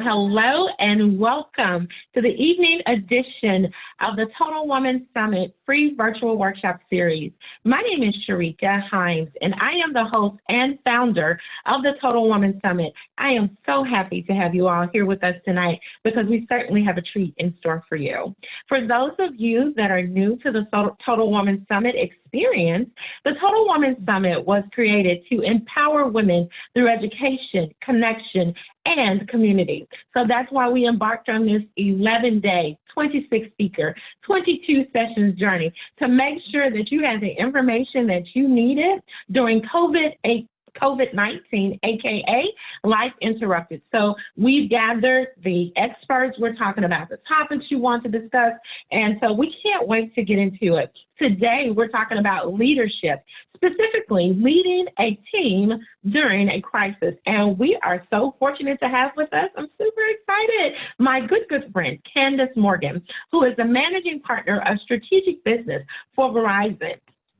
Hello, and welcome to the evening edition of the Total Woman Summit free virtual workshop series. My name is Sharika Hines, and I am the host and founder of the Total Woman Summit. I am so happy to have you all here with us tonight because we certainly have a treat in store for you. For those of you that are new to the Total Woman Summit experience, the Total Woman Summit was created to empower women through education, connection, and community. So that's why we embarked on this 11-day, 26-speaker, 22-sessions journey to make sure that you had the information that you needed during COVID-19, aka life interrupted. So we've gathered the experts. We're talking about the topics you want to discuss, and so we can't wait to get into it. Today, we're talking about leadership, specifically leading a team during a crisis. And we are so fortunate to have with us, I'm super excited, my good friend, Candace Morgan, who is the managing partner of strategic business for Verizon.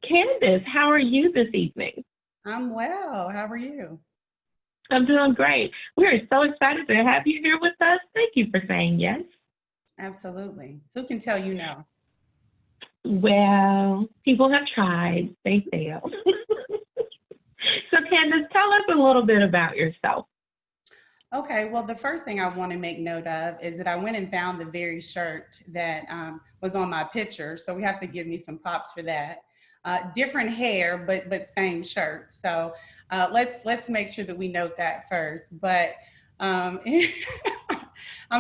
Candace, how are you this evening? I'm well. How are you? I'm doing great. We are so excited to have you here with us. Thank you for saying yes. Absolutely. Who can tell you no? Well, people have tried. They failed. So, Candace, tell us a little bit about yourself. Okay. Well, the first thing I want to make note of is that I went and found the very shirt that was on my picture. So we have to give me some props for that. Different hair, but same shirt. So let's make sure that we note that first. But I'm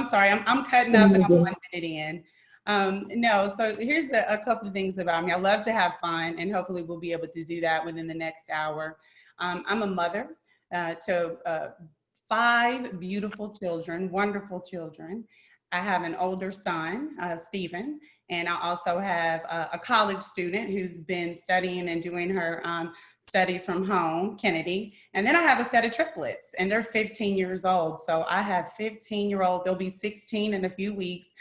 sorry, I'm cutting up and I'm 1 minute in. No, so here's a couple of things about me. I love to have fun, and hopefully we'll be able to do that within the next hour. I'm a mother to 5 beautiful children, wonderful children. I have an older son, Stephen, and I also have a college student who's been studying and doing her studies from home, Kennedy. And then I have a set of triplets, and they're 15 years old. So I have 15-year-old, they'll be 16 in a few weeks,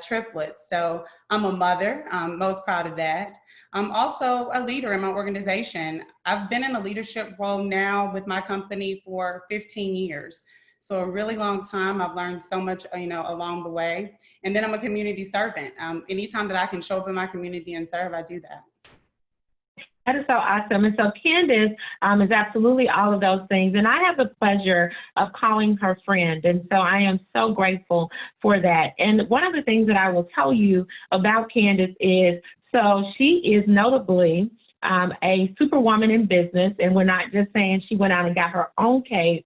triplets. So I'm a mother, I'm most proud of that. I'm also a leader in my organization. I've been in a leadership role now with my company for 15 years. So a really long time. I've learned so much, along the way. And then I'm a community servant. Anytime that I can show up in my community and serve, I do that. That is so awesome. And so Candace is absolutely all of those things. And I have the pleasure of calling her friend. And so I am so grateful for that. And one of the things that I will tell you about Candace is, so she is notably a superwoman in business. And we're not just saying she went out and got her own cape.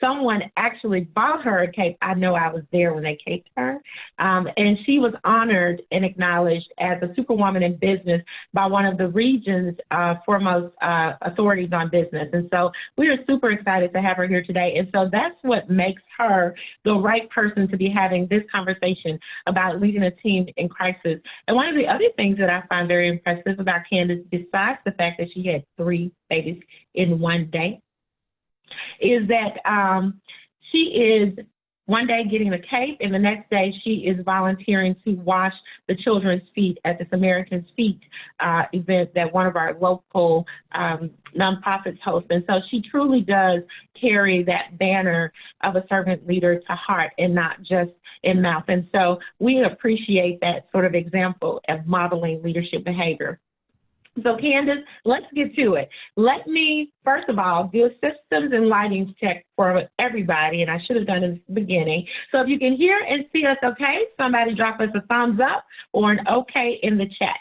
Someone actually bought her a cape. I know I was there when they caped her. And she was honored and acknowledged as a superwoman in business by one of the region's foremost authorities on business. And so we are super excited to have her here today. And so that's what makes her the right person to be having this conversation about leading a team in crisis. And one of the other things that I find very impressive about Candace, besides the fact that she had 3 babies in one day, is that she is one day getting a cape, and the next day she is volunteering to wash the children's feet at the Samaritan's Feet event that one of our local nonprofits hosts. And so she truly does carry that banner of a servant leader to heart and not just in mouth. And so we appreciate that sort of example of modeling leadership behavior. So Candace, let's get to it. Let me, first of all, do a systems and lighting check for everybody, and I should have done it at the beginning. So if you can hear and see us okay, somebody drop us a thumbs up or an okay in the chat.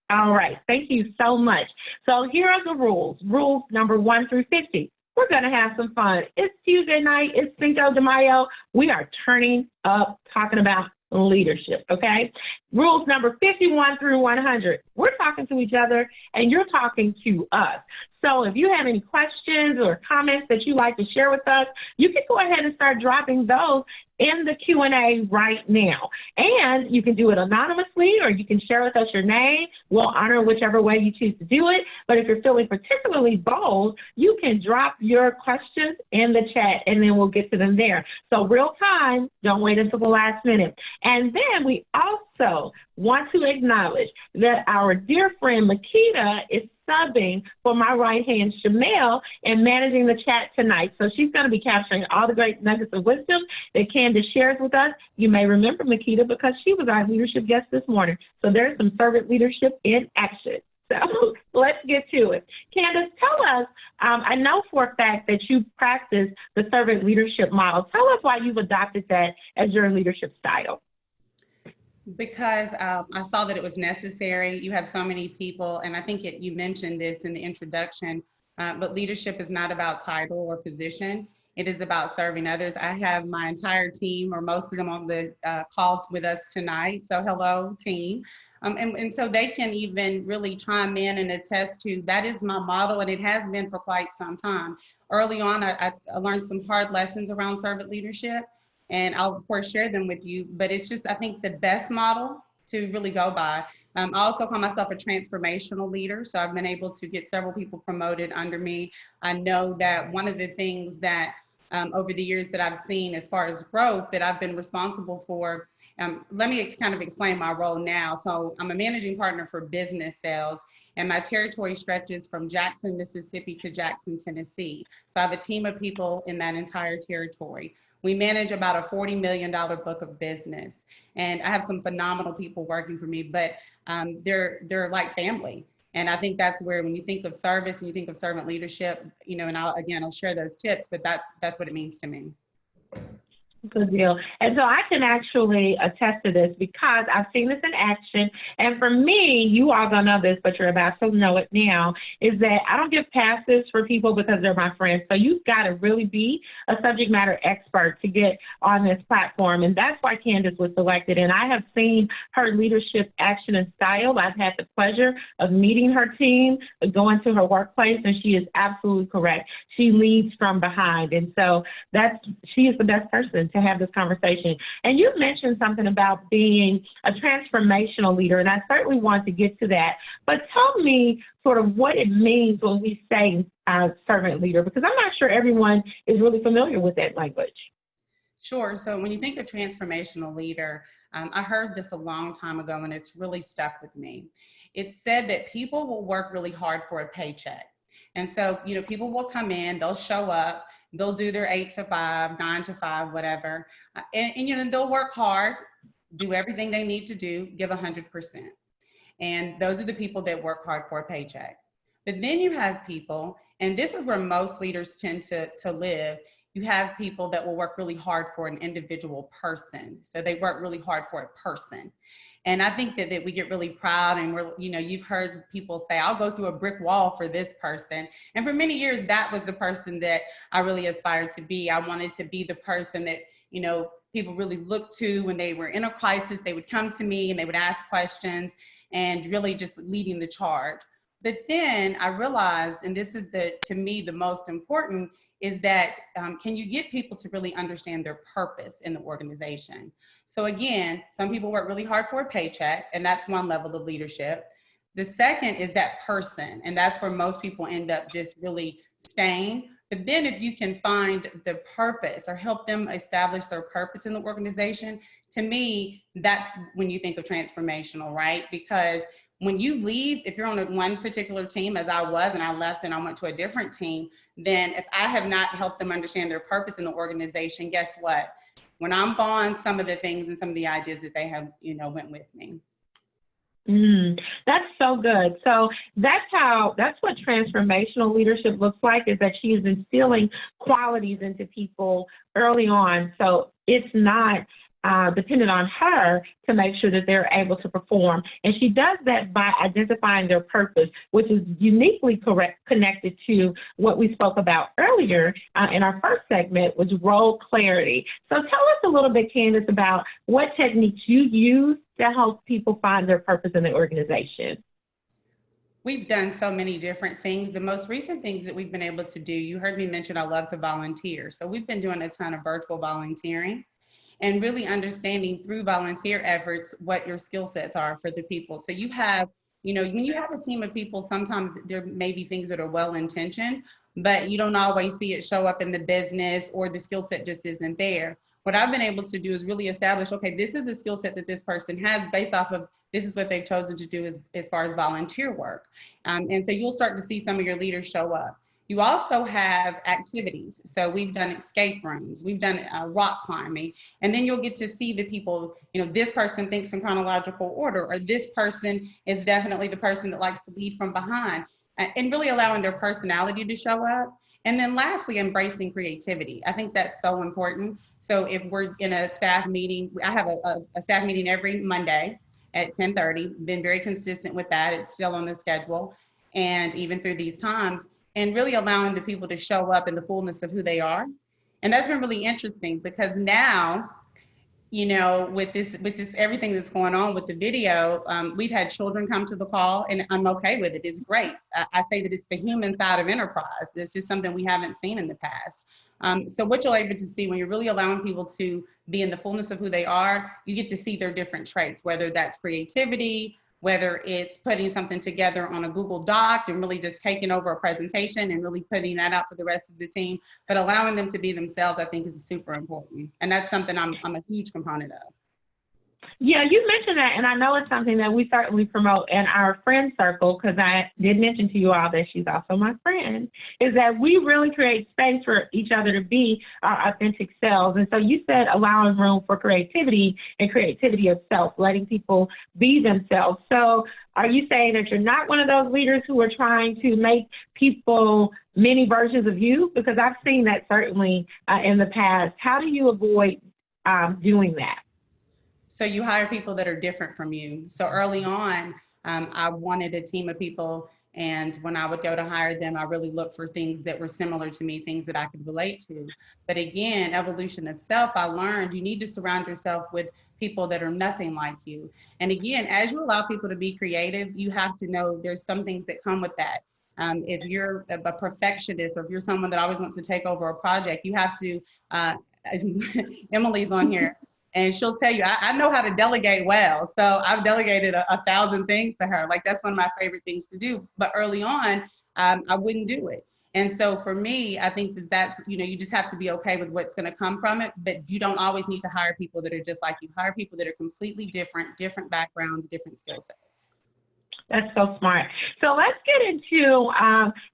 All right, thank you so much. So here are the rules. Rules number 1 through 50. We're gonna have some fun. It's Tuesday night, it's Cinco de Mayo. We are turning up talking about leadership, okay? Rules number 51 through 100. We're talking to each other and you're talking to us. So if you have any questions or comments that you'd like to share with us, you can go ahead and start dropping those in the Q&A right now. And you can do it anonymously or you can share with us your name. We'll honor whichever way you choose to do it. But if you're feeling particularly bold, you can drop your questions in the chat and then we'll get to them there. So real time, don't wait until the last minute. And then we also want to acknowledge that our dear friend Makita is subbing for my right hand, Shamel, and managing the chat tonight. So she's going to be capturing all the great nuggets of wisdom that Candace shares with us. You may remember Makita because she was our leadership guest this morning. So there's some servant leadership in action. So let's get to it. Candace, tell us, I know for a fact that you practice the servant leadership model. Tell us why you've adopted that as your leadership style. Because I saw that it was necessary. You have so many people, and I think you mentioned this in the introduction, but leadership is not about title or position. It is about serving others. I have my entire team, or most of them, on the call with us tonight. So hello, team. And so they can even really chime in and attest to that is my model, and it has been for quite some time. Early on, I learned some hard lessons around servant leadership, and I'll of course share them with you, but it's just, I think, the best model to really go by. I also call myself a transformational leader, so I've been able to get several people promoted under me. I know that one of the things that over the years that I've seen as far as growth that I've been responsible for, let me kind of explain my role now. So I'm a managing partner for business sales, and my territory stretches from Jackson, Mississippi to Jackson, Tennessee. So I have a team of people in that entire territory. We manage about a $40 million book of business, and I have some phenomenal people working for me, but they're like family. And I think that's where, when you think of service and you think of servant leadership, you know, and I'll share those tips, but that's what it means to me. Good deal. And so I can actually attest to this because I've seen this in action. And for me, you all don't know this, but you're about to know it now, is that I don't give passes for people because they're my friends. So you've got to really be a subject matter expert to get on this platform. And that's why Candace was selected. And I have seen her leadership action and style. I've had the pleasure of meeting her team, going to her workplace, and she is absolutely correct. She leads from behind. And so she is the best person to have this conversation. And you mentioned something about being a transformational leader, and I certainly want to get to that. But tell me sort of what it means when we say servant leader, because I'm not sure everyone is really familiar with that language. Sure. So when you think of transformational leader, I heard this a long time ago, and it's really stuck with me. It said that people will work really hard for a paycheck. And so, you know, people will come in, they'll show up, they'll do their 8 to 5, 9 to 5, whatever. And you know, they'll work hard, do everything they need to do, give 100%. And those are the people that work hard for a paycheck. But then you have people, and this is where most leaders tend to live, you have people that will work really hard for an individual person. So they work really hard for a person. And I think that we get really proud, and we're, you know, you've heard people say, I'll go through a brick wall for this person. And for many years, that was the person that I really aspired to be. I wanted to be the person that, you know, people really looked to when they were in a crisis. They would come to me and they would ask questions, and really just leading the charge. But then I realized, and this is to me, the most important, is that can you get people to really understand their purpose in the organization? So again, some people work really hard for a paycheck, and that's one level of leadership. The second is that person, and that's where most people end up just really staying. But then if you can find the purpose or help them establish their purpose in the organization, to me, that's when you think of transformational, right? Because when you leave, if you're on one particular team, as I was, and I left and I went to a different team, then if I have not helped them understand their purpose in the organization, guess what? When I'm gone, some of the things and some of the ideas that they have, you know, went with me. That's so good. So that's what transformational leadership looks like, is that she is instilling qualities into people early on. So it's not dependent on her to make sure that they're able to perform. And she does that by identifying their purpose, which is uniquely connected to what we spoke about earlier in our first segment, was role clarity. So tell us a little bit, Candace, about what techniques you use to help people find their purpose in the organization. We've done so many different things. The most recent things that we've been able to do, you heard me mention I love to volunteer. So we've been doing a ton of virtual volunteering, and really understanding through volunteer efforts what your skill sets are for the people. So you have, you know, when you have a team of people, sometimes there may be things that are well-intentioned, but you don't always see it show up in the business, or the skill set just isn't there. what I've been able to do is really establish, okay, this is the skill set that this person has based off of this is what they've chosen to do as far as volunteer work. And so you'll start to see some of your leaders show up. You also have activities. So we've done escape rooms, we've done rock climbing, and then you'll get to see the people, this person thinks in chronological order, or this person is definitely the person that likes to lead from behind, and really allowing their personality to show up. And then lastly, embracing creativity. I think that's so important. So if we're in a staff meeting, I have a staff meeting every Monday at 10:30, been very consistent with that. It's still on the schedule. And even through these times, and really allowing the people to show up in the fullness of who they are. And that's been really interesting because now, with this everything that's going on with the video, we've had children come to the call, and I'm okay with it. It's great. I say that it's the human side of enterprise. It's just something we haven't seen in the past. So what you're able to see when you're really allowing people to be in the fullness of who they are, you get to see their different traits, whether that's creativity, whether it's putting something together on a Google Doc and really just taking over a presentation and really putting that out for the rest of the team, but allowing them to be themselves, I think is super important. And that's something I'm a huge component of. Yeah, you mentioned that, and I know it's something that we certainly promote in our friend circle, because I did mention to you all that she's also my friend, is that we really create space for each other to be our authentic selves. And so you said allowing room for creativity and creativity of self, letting people be themselves. So are you saying that you're not one of those leaders who are trying to make people many versions of you? Because I've seen that certainly in the past. How do you avoid doing that? So you hire people that are different from you. So early on, I wanted a team of people, and when I would go to hire them, I really looked for things that were similar to me, things that I could relate to. But again, evolution of self, I learned you need to surround yourself with people that are nothing like you. And again, as you allow people to be creative, you have to know there's some things that come with that. If you're a perfectionist, or if you're someone that always wants to take over a project, you have to, Emily's on here, and she'll tell you, I know how to delegate well. So I've delegated a thousand things to her. Like, that's one of my favorite things to do. But early on, I wouldn't do it. And so for me, I think that's, you just have to be okay with what's going to come from it. But you don't always need to hire people that are just like you. Hire people that are completely different backgrounds, different skill sets. That's so smart. So let's get into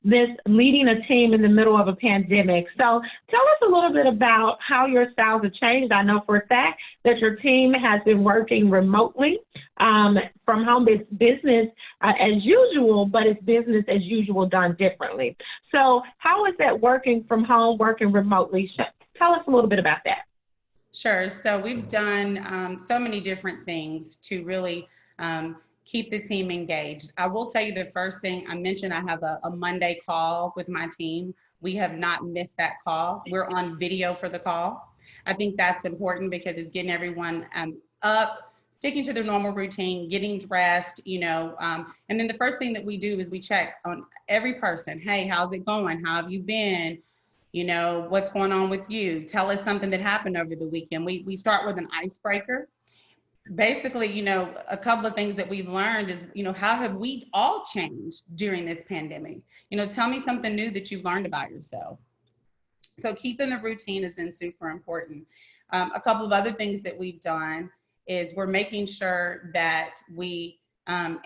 this leading a team in the middle of a pandemic. So tell us a little bit about how your styles have changed. I know for a fact that your team has been working remotely from home. It's business as usual, but it's business as usual done differently. So how is that working from home, working remotely? Tell us a little bit about that. Sure. So we've done so many different things to really keep the team engaged. I will tell you the first thing I mentioned, I have a Monday call with my team. We have not missed that call. We're on video for the call. I think that's important because it's getting everyone up, sticking to their normal routine, getting dressed, and then the first thing that we do is we check on every person. Hey, how's it going? How have you been? What's going on with you? Tell us something that happened over the weekend. We start with an icebreaker. Basically, a couple of things that we've learned is, how have we all changed during this pandemic? Tell me something new that you've learned about yourself. So keeping the routine has been super important. A couple of other things that we've done is we're making sure that we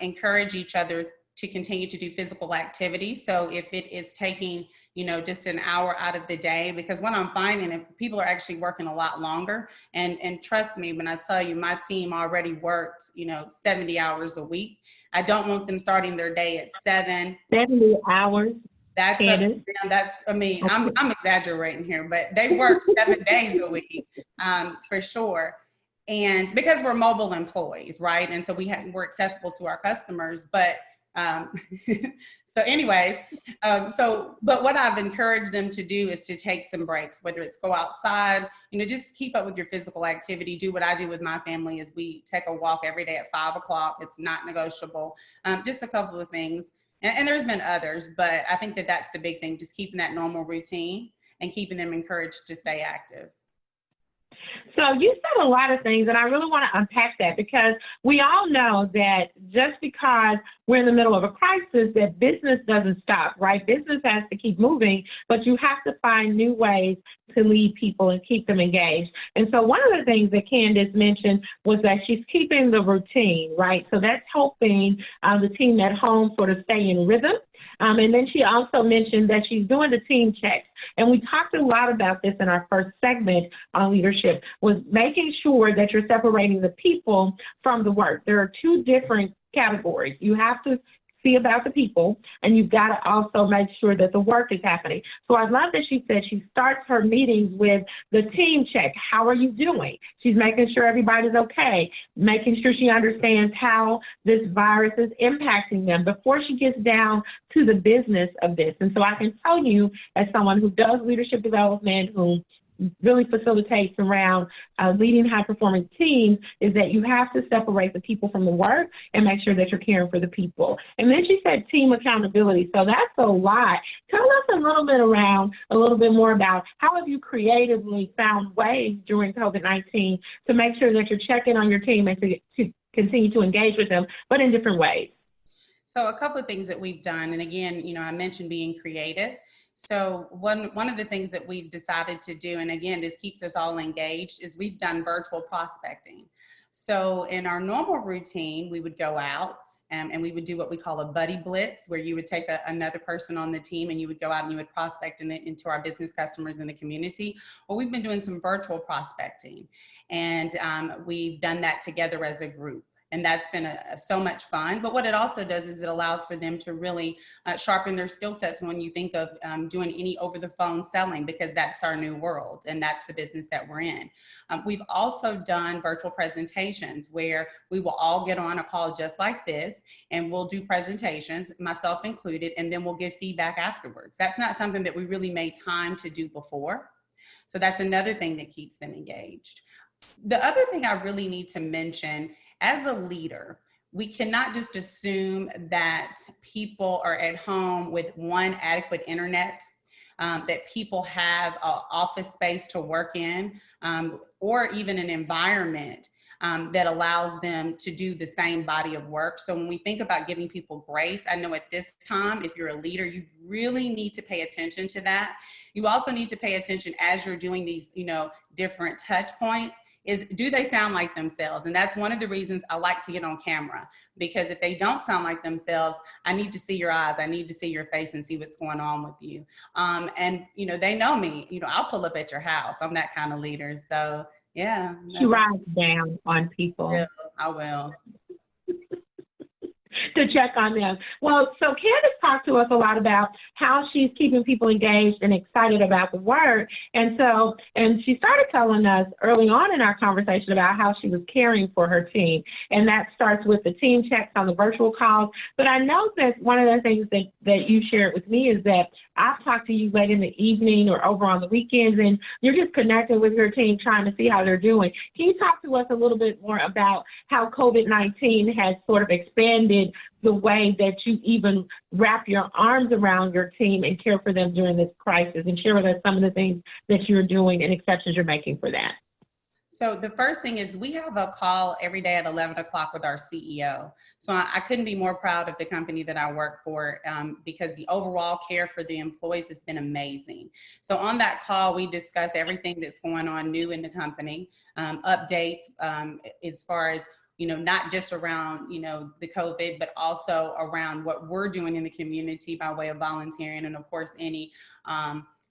encourage each other to continue to do physical activity. So if it is taking, just an hour out of the day, because what I'm finding is people are actually working a lot longer. And trust me, when I tell you my team already worked, 70 hours a week, I don't want them starting their day at 7. 70 hours. That's I'm exaggerating here, but they work 7 days a week for sure. And because we're mobile employees, right? And so we're accessible to our customers, but so anyways, but what I've encouraged them to do is to take some breaks, whether it's go outside, just keep up with your physical activity. Do what I do with my family is we take a walk every day at 5 o'clock. It's not negotiable. Just a couple of things. And there's been others, but I think that that's the big thing, just keeping that normal routine and keeping them encouraged to stay active. So you said a lot of things, and I really want to unpack that because we all know that just because we're in the middle of a crisis, that business doesn't stop, right? Business has to keep moving, but you have to find new ways to lead people and keep them engaged. And so one of the things that Candace mentioned was that she's keeping the routine, right? So that's helping the team at home sort of stay in rhythm. And then she also mentioned that she's doing the team checks. And we talked a lot about this in our first segment on leadership, was making sure that you're separating the people from the work. There are two different categories. You have to see about the people, and you've got to also make sure that the work is happening. So I love that she said she starts her meetings with the team check. How are you doing? She's making sure everybody's okay, making sure she understands how this virus is impacting them before she gets down to the business of this. And so I can tell you, as someone who does leadership development, who really facilitates around leading high-performing teams, is that you have to separate the people from the work and make sure that you're caring for the people. And then she said team accountability. So that's a lot. Tell us a little bit more about how have you creatively found ways during COVID-19 to make sure that you're checking on your team and to continue to engage with them, but in different ways. So a couple of things that we've done, and again, I mentioned being creative. So one of the things that we've decided to do, and again, this keeps us all engaged, is we've done virtual prospecting. So in our normal routine, we would go out and we would do what we call a buddy blitz, where you would take another person on the team and you would go out and you would prospect into our business customers in the community. Well, we've been doing some virtual prospecting, and we've done that together as a group. And that's been so much fun. But what it also does is it allows for them to really sharpen their skill sets when you think of doing any over the phone selling, because that's our new world and that's the business that we're in. We've also done virtual presentations where we will all get on a call just like this and we'll do presentations, myself included, and then we'll give feedback afterwards. That's not something that we really made time to do before. So that's another thing that keeps them engaged. The other thing I really need to mention, as a leader, we cannot just assume that people are at home with one adequate internet, that people have an office space to work in, or even an environment that allows them to do the same body of work. So when we think about giving people grace, I know at this time, if you're a leader, you really need to pay attention to that. You also need to pay attention as you're doing these, different touch points. Do they sound like themselves? And that's one of the reasons I like to get on camera, because if they don't sound like themselves, I need to see your eyes. I need to see your face and see what's going on with you. And, they know me, I'll pull up at your house. I'm that kind of leader. So yeah. She rides down on people. I will. To check on them. Well, so Candace talked to us a lot about how she's keeping people engaged and excited about the work. And she started telling us early on in our conversation about how she was caring for her team. And that starts with the team checks on the virtual calls. But I know that one of the things that you shared with me is that I've talked to you late in the evening or over on the weekends, and you're just connecting with your team, trying to see how they're doing. Can you talk to us a little bit more about how COVID-19 has sort of expanded the way that you even wrap your arms around your team and care for them during this crisis, and share with us some of the things that you're doing and exceptions you're making for that? So the first thing is we have a call every day at 11 o'clock with our CEO. So I couldn't be more proud of the company that I work for, because the overall care for the employees has been amazing. So on that call, we discuss everything that's going on new in the company, updates as far as, not just around, the COVID, but also around what we're doing in the community by way of volunteering, and of course, any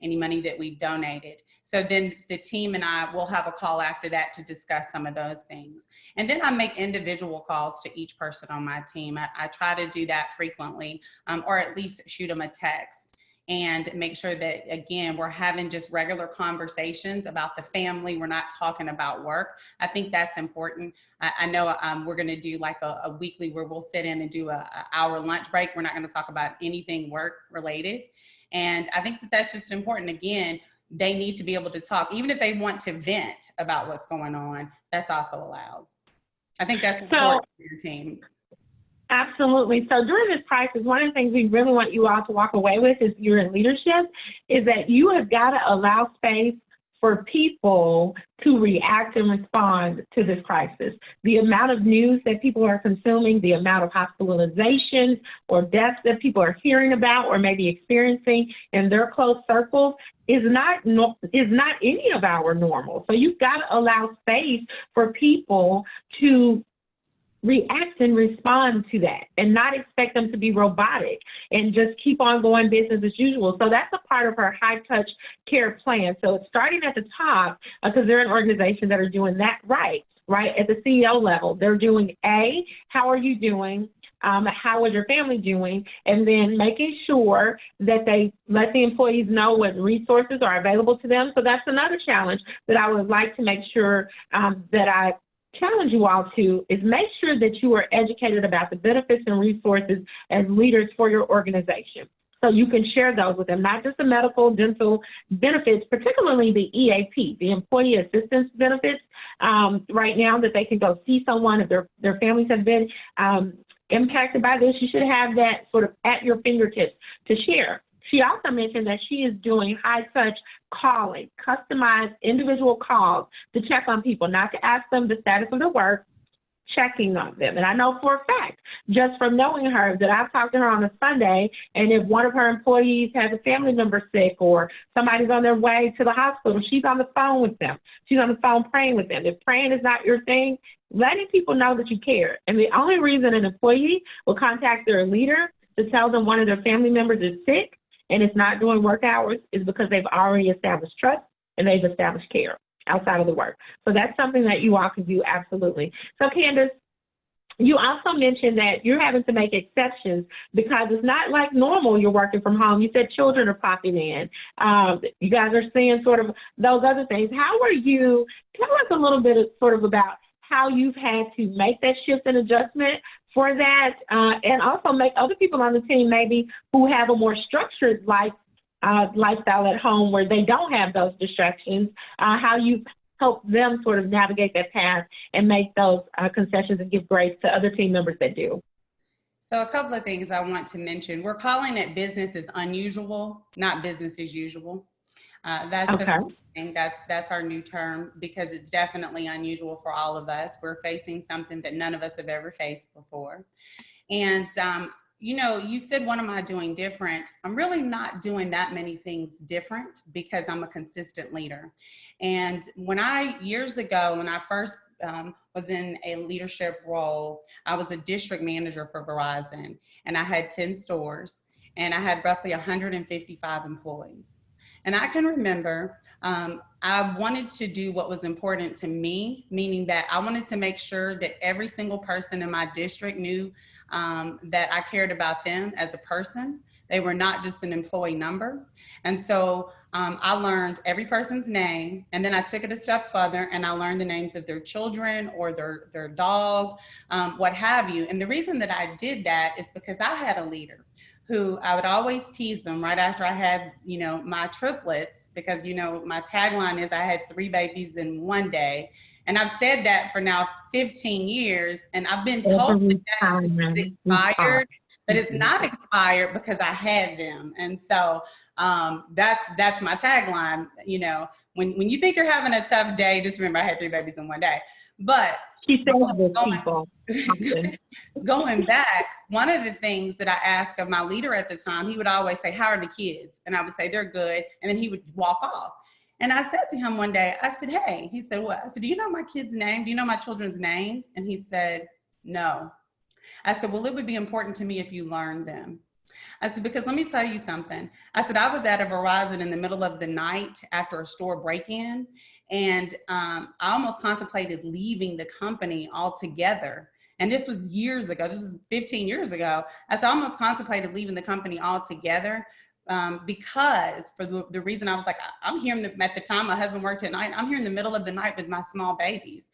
money that we've donated. So then the team and I will have a call after that to discuss some of those things. And then I make individual calls to each person on my team. I try to do that frequently, or at least shoot them a text, and make sure that, again, we're having just regular conversations about the family. We're not talking about work. I think that's important. I know we're going to do like a weekly where we'll sit in and do an hour lunch break. We're not going to talk about anything work related. And I think that that's just important. Again, they need to be able to talk. Even if they want to vent about what's going on, that's also allowed. I think that's important for your team. Absolutely. So during this crisis, one of the things we really want you all to walk away with, is you're in leadership, is that you have got to allow space for people to react and respond to this crisis. The amount of news that people are consuming, the amount of hospitalizations or deaths that people are hearing about or maybe experiencing in their close circles is not any of our normal. So you've got to allow space for people to react and respond to that and not expect them to be robotic and just keep on going business as usual. So that's a part of her high touch care plan. So it's starting at the top because they're an organization that are doing that right at the CEO level. They're doing how are you doing? How is your family doing? And then making sure that they let the employees know what resources are available to them. So that's another challenge that I would like to make sure that I challenge you all to is make sure that you are educated about the benefits and resources as leaders for your organization. So you can share those with them, not just the medical, dental benefits, particularly the EAP, the employee assistance benefits right now that they can go see someone if their families have been impacted by this. You should have that sort of at your fingertips to share. She also mentioned that she is doing high-touch calling, customized individual calls to check on people, not to ask them the status of their work, checking on them. And I know for a fact, just from knowing her, that I've talked to her on a Sunday, and if one of her employees has a family member sick or somebody's on their way to the hospital, she's on the phone with them. She's on the phone praying with them. If praying is not your thing, letting people know that you care. And the only reason an employee will contact their leader to tell them one of their family members is sick and it's not doing work hours is because they've already established trust and they've established care outside of the work. So that's something that you all can do, absolutely. So Candace, you also mentioned that you're having to make exceptions because it's not like normal you're working from home. You said children are popping in. You guys are seeing sort of those other things. How are you, tell us a little bit about how you've had to make that shift and adjustment for that, and also make other people on the team maybe who have a more structured lifestyle at home where they don't have those distractions, how you help them sort of navigate that path and make those concessions and give grace to other team members that do. So a couple of things I want to mention. We're calling it business as unusual, not business as usual. That's okay. The thing. That's our new term because it's definitely unusual for all of us. We're facing something that none of us have ever faced before. And you know, you said, what am I doing different? I'm really not doing that many things different because I'm a consistent leader. And years ago, when I first was in a leadership role, I was a district manager for Verizon, and I had 10 stores, and I had roughly 155 employees. And I can remember I wanted to do what was important to me, meaning that I wanted to make sure that every single person in my district knew that I cared about them as a person. They were not just an employee number. And so I learned every person's name, and then I took it a step further and I learned the names of their children or their dog, what have you. And the reason that I did that is because I had a leader who I would always tease them right after I had, you know, my triplets, because, you know, my tagline is I had 3 babies in one day. And I've said that for now 15 years. And I've been told that it's expired, but it's not expired because I had them. And so that's my tagline. You know, when you think you're having a tough day, just remember I had 3 babies in one day. But going back, one of the things that I asked of my leader at the time, he would always say, how are the kids? And I would say, they're good. And then he would walk off. And I said to him one day, I said, hey, he said, what? I said, do you know my kids' name? Do you know my children's names? And he said, no. I said, well, it would be important to me if you learned them. I said, because let me tell you something. I said, I was at a Verizon in the middle of the night after a store break-in. And I almost contemplated leaving the company altogether. And this was years ago. This was 15 years ago. I said, I almost contemplated leaving the company altogether because for the reason I was like, I'm here at the time my husband worked at night. I'm here in the middle of the night with my small babies.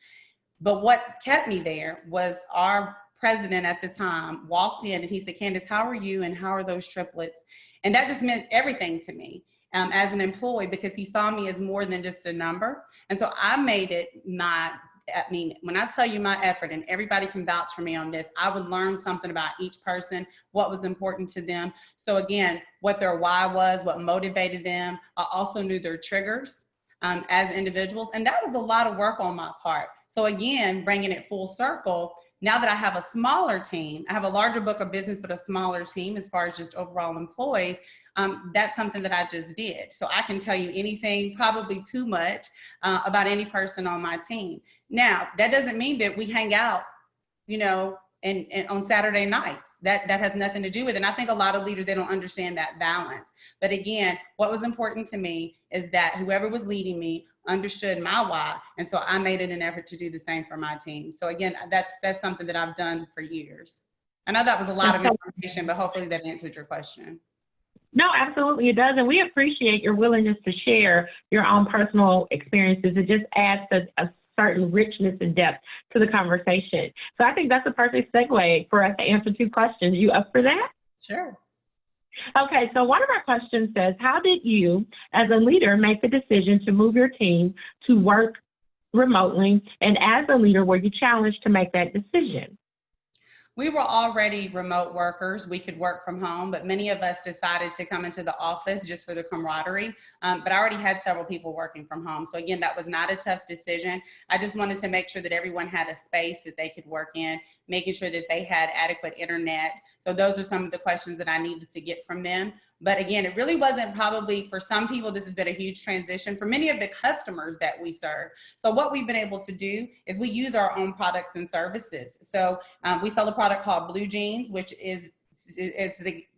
But what kept me there was our president at the time walked in and he said, Candace, how are you? And how are those triplets? And that just meant everything to me. As an employee, because he saw me as more than just a number. And so I made it when I tell you my effort, and everybody can vouch for me on this, I would learn something about each person, what was important to them. So again, what their why was, what motivated them. I also knew their triggers. as individuals. And that was a lot of work on my part. So again, bringing it full circle, now that I have a smaller team, I have a larger book of business, but a smaller team as far as just overall employees, that's something that I just did. So I can tell you anything, probably too much, about any person on my team. Now, that doesn't mean that we hang out, you know, and on Saturday nights. That has nothing to do with it. And I think a lot of leaders, they don't understand that balance. But again, what was important to me is that whoever was leading me understood my why. And so I made it an effort to do the same for my team. So again, that's something that I've done for years. I know that was a lot of information, but hopefully that answered your question. No, absolutely it does. And we appreciate your willingness to share your own personal experiences. It just adds a certain richness and depth to the conversation. So I think that's a perfect segue for us to answer 2 questions. You up for that? Sure. Okay, so one of our questions says, how did you, as a leader, make the decision to move your team to work remotely? And as a leader, were you challenged to make that decision? We were already remote workers. We could work from home, but many of us decided to come into the office just for the camaraderie. But I already had several people working from home. So again, that was not a tough decision. I just wanted to make sure that everyone had a space that they could work in, making sure that they had adequate internet. So those are some of the questions that I needed to get from them. But again, it really wasn't probably, for some people, this has been a huge transition for many of the customers that we serve. So what we've been able to do is we use our own products and services. So we sell a product called Blue Jeans, which is,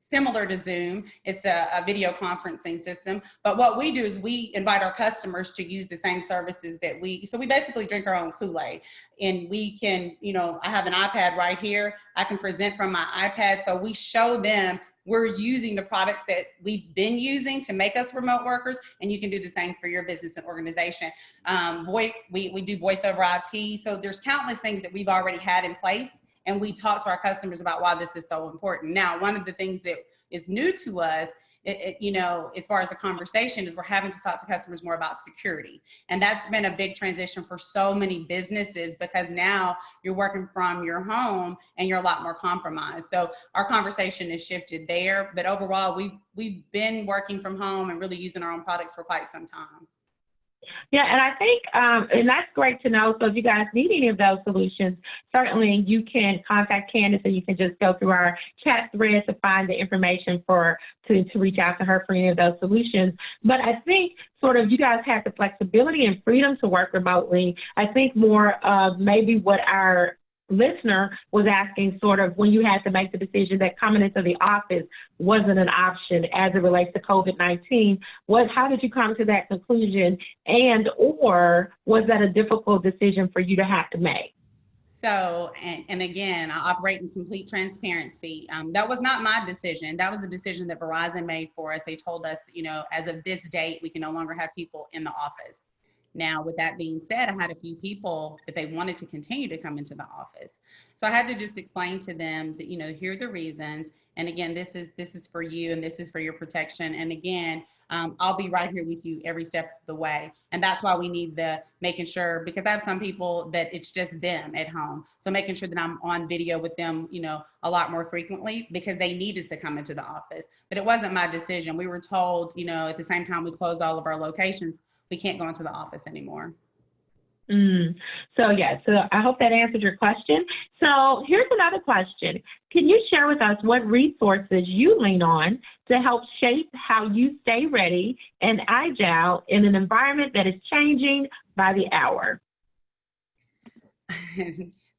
similar to Zoom. It's a video conferencing system. But what we do is we invite our customers to use the same services that so we basically drink our own Kool-Aid. And we can, I have an iPad right here. I can present from my iPad. So we show them we're using the products that we've been using to make us remote workers, and you can do the same for your business and organization. We do voice over IP, so there's countless things that we've already had in place, and we talk to our customers about why this is so important. Now, one of the things that is new to us, as far as the conversation, is we're having to talk to customers more about security. And that's been a big transition for so many businesses, because now you're working from your home and you're a lot more compromised. So our conversation has shifted there, but overall we've been working from home and really using our own products for quite some time. Yeah, and I think, and that's great to know. So if you guys need any of those solutions, certainly you can contact Candace, and you can just go through our chat thread to find the information to reach out to her for any of those solutions. But I think sort of you guys have the flexibility and freedom to work remotely. I think more of maybe what our listener was asking, sort of when you had to make the decision that coming into the office wasn't an option as it relates to COVID-19. How did you come to that conclusion, or was that a difficult decision for you to have to make? So, and again, I operate in complete transparency. That was not my decision. That was the decision that Verizon made for us. They told us, as of this date, we can no longer have people in the office. Now, with that being said, I had a few people that they wanted to continue to come into the office. So I had to just explain to them that, here are the reasons. And again, this is for you, and this is for your protection. And again, I'll be right here with you every step of the way. And that's why we need making sure, because I have some people that it's just them at home. So making sure that I'm on video with them, a lot more frequently, because they needed to come into the office. But it wasn't my decision. We were told, at the same time we closed all of our locations, we can't go into the office anymore. So I hope that answered your question. So here's another question. Can you share with us what resources you lean on to help shape how you stay ready and agile in an environment that is changing by the hour?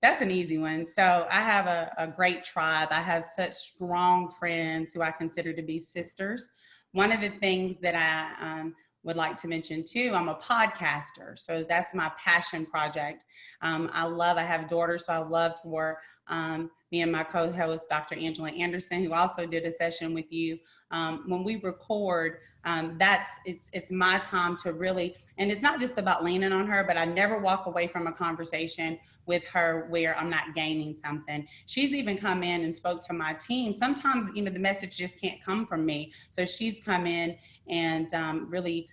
That's an easy one. So I have a great tribe. I have such strong friends who I consider to be sisters. One of the things that I would like to mention too, I'm a podcaster. So that's my passion project. I have daughters, so I love for me and my co-host, Dr. Angela Anderson, who also did a session with you. When we record, it's my time to really, and it's not just about leaning on her, but I never walk away from a conversation with her where I'm not gaining something. She's even come in and spoke to my team. Sometimes, the message just can't come from me. So she's come in and really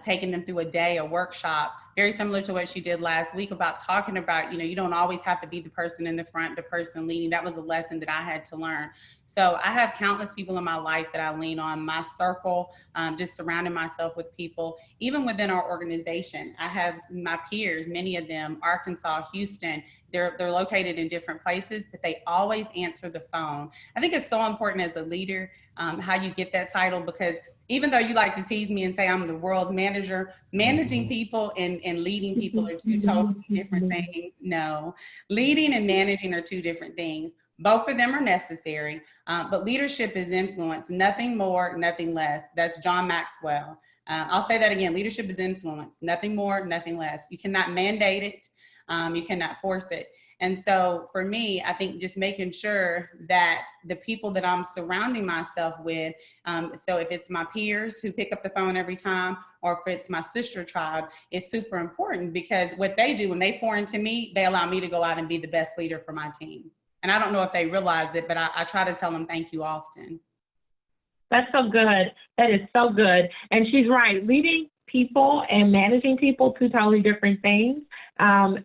taking them through a day, a workshop, very similar to what she did last week about talking about, you don't always have to be the person in the front, the person leading. That was a lesson that I had to learn. So I have countless people in my life that I lean on, my circle, just surrounding myself with people, even within our organization. I have my peers, many of them, Arkansas, Houston, they're located in different places, but they always answer the phone. I think it's so important as a leader, how you get that title, because even though you like to tease me and say I'm the world's manager, managing people and leading people are two totally different things. No, leading and managing are two different things. Both of them are necessary, but leadership is influence, nothing more, nothing less. That's John Maxwell. I'll say that again, leadership is influence, nothing more, nothing less. You cannot mandate it, you cannot force it. And so for me, I think just making sure that the people that I'm surrounding myself with, so if it's my peers who pick up the phone every time, or if it's my sister tribe, is super important, because what they do when they pour into me, they allow me to go out and be the best leader for my team. And I don't know if they realize it, but I try to tell them thank you often. That's so good. That is so good. And she's right. Leading people and managing people, two totally different things.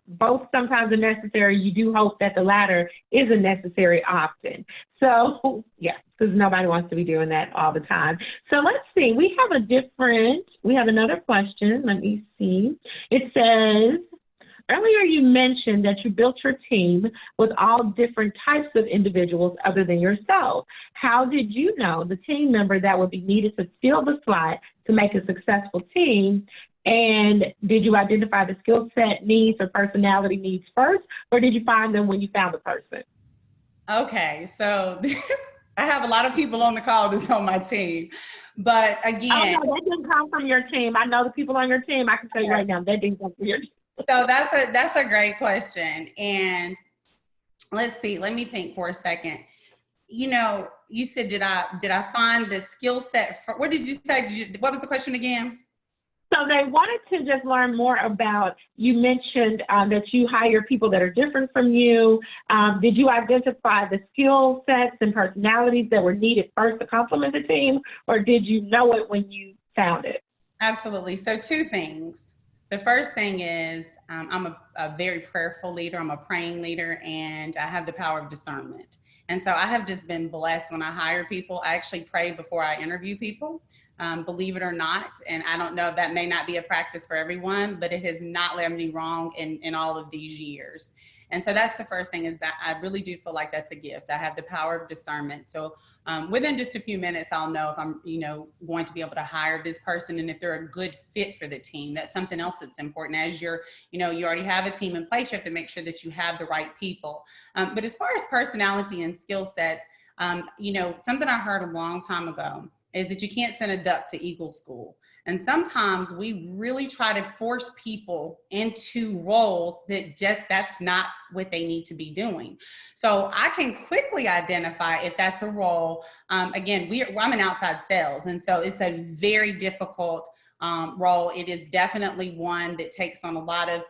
Both sometimes are necessary. You do hope that the latter isn't necessary often. So, yeah, because nobody wants to be doing that all the time. So let's see. We have another question. Let me see. It says, earlier you mentioned that you built your team with all different types of individuals other than yourself. How did you know the team member that would be needed to fill the slot to make a successful team? And did you identify the skill set needs or personality needs first, or did you find them when you found the person? Okay, so I have a lot of people on the call that's on my team, but again— Oh, no, that didn't come from your team. I know the people on your team. I can tell you right now, that didn't come from your team. So that's a great question. And let's see, let me think for a second. You said, did I find the skill set for, what did you say? What was the question again? So they wanted to just learn more about, you mentioned that you hire people that are different from you. Did you identify the skill sets and personalities that were needed first to complement the team, or did you know it when you found it? Absolutely. So two things. The first thing is I'm a very prayerful leader. I'm a praying leader, and I have the power of discernment. And so I have just been blessed when I hire people. I actually pray before I interview people, believe it or not. And I don't know if that may not be a practice for everyone, but it has not led me wrong in all of these years. And so that's the first thing, is that I really do feel like that's a gift. I have the power of discernment. So within just a few minutes, I'll know if I'm, going to be able to hire this person and if they're a good fit for the team. That's something else that's important. As you already have a team in place, you have to make sure that you have the right people. But as far as personality and skill sets, something I heard a long time ago is that you can't send a duck to eagle school. And sometimes we really try to force people into roles that's not what they need to be doing. So I can quickly identify if that's a role. Again, I'm in outside sales, and so it's a very difficult role. It is definitely one that takes on a lot of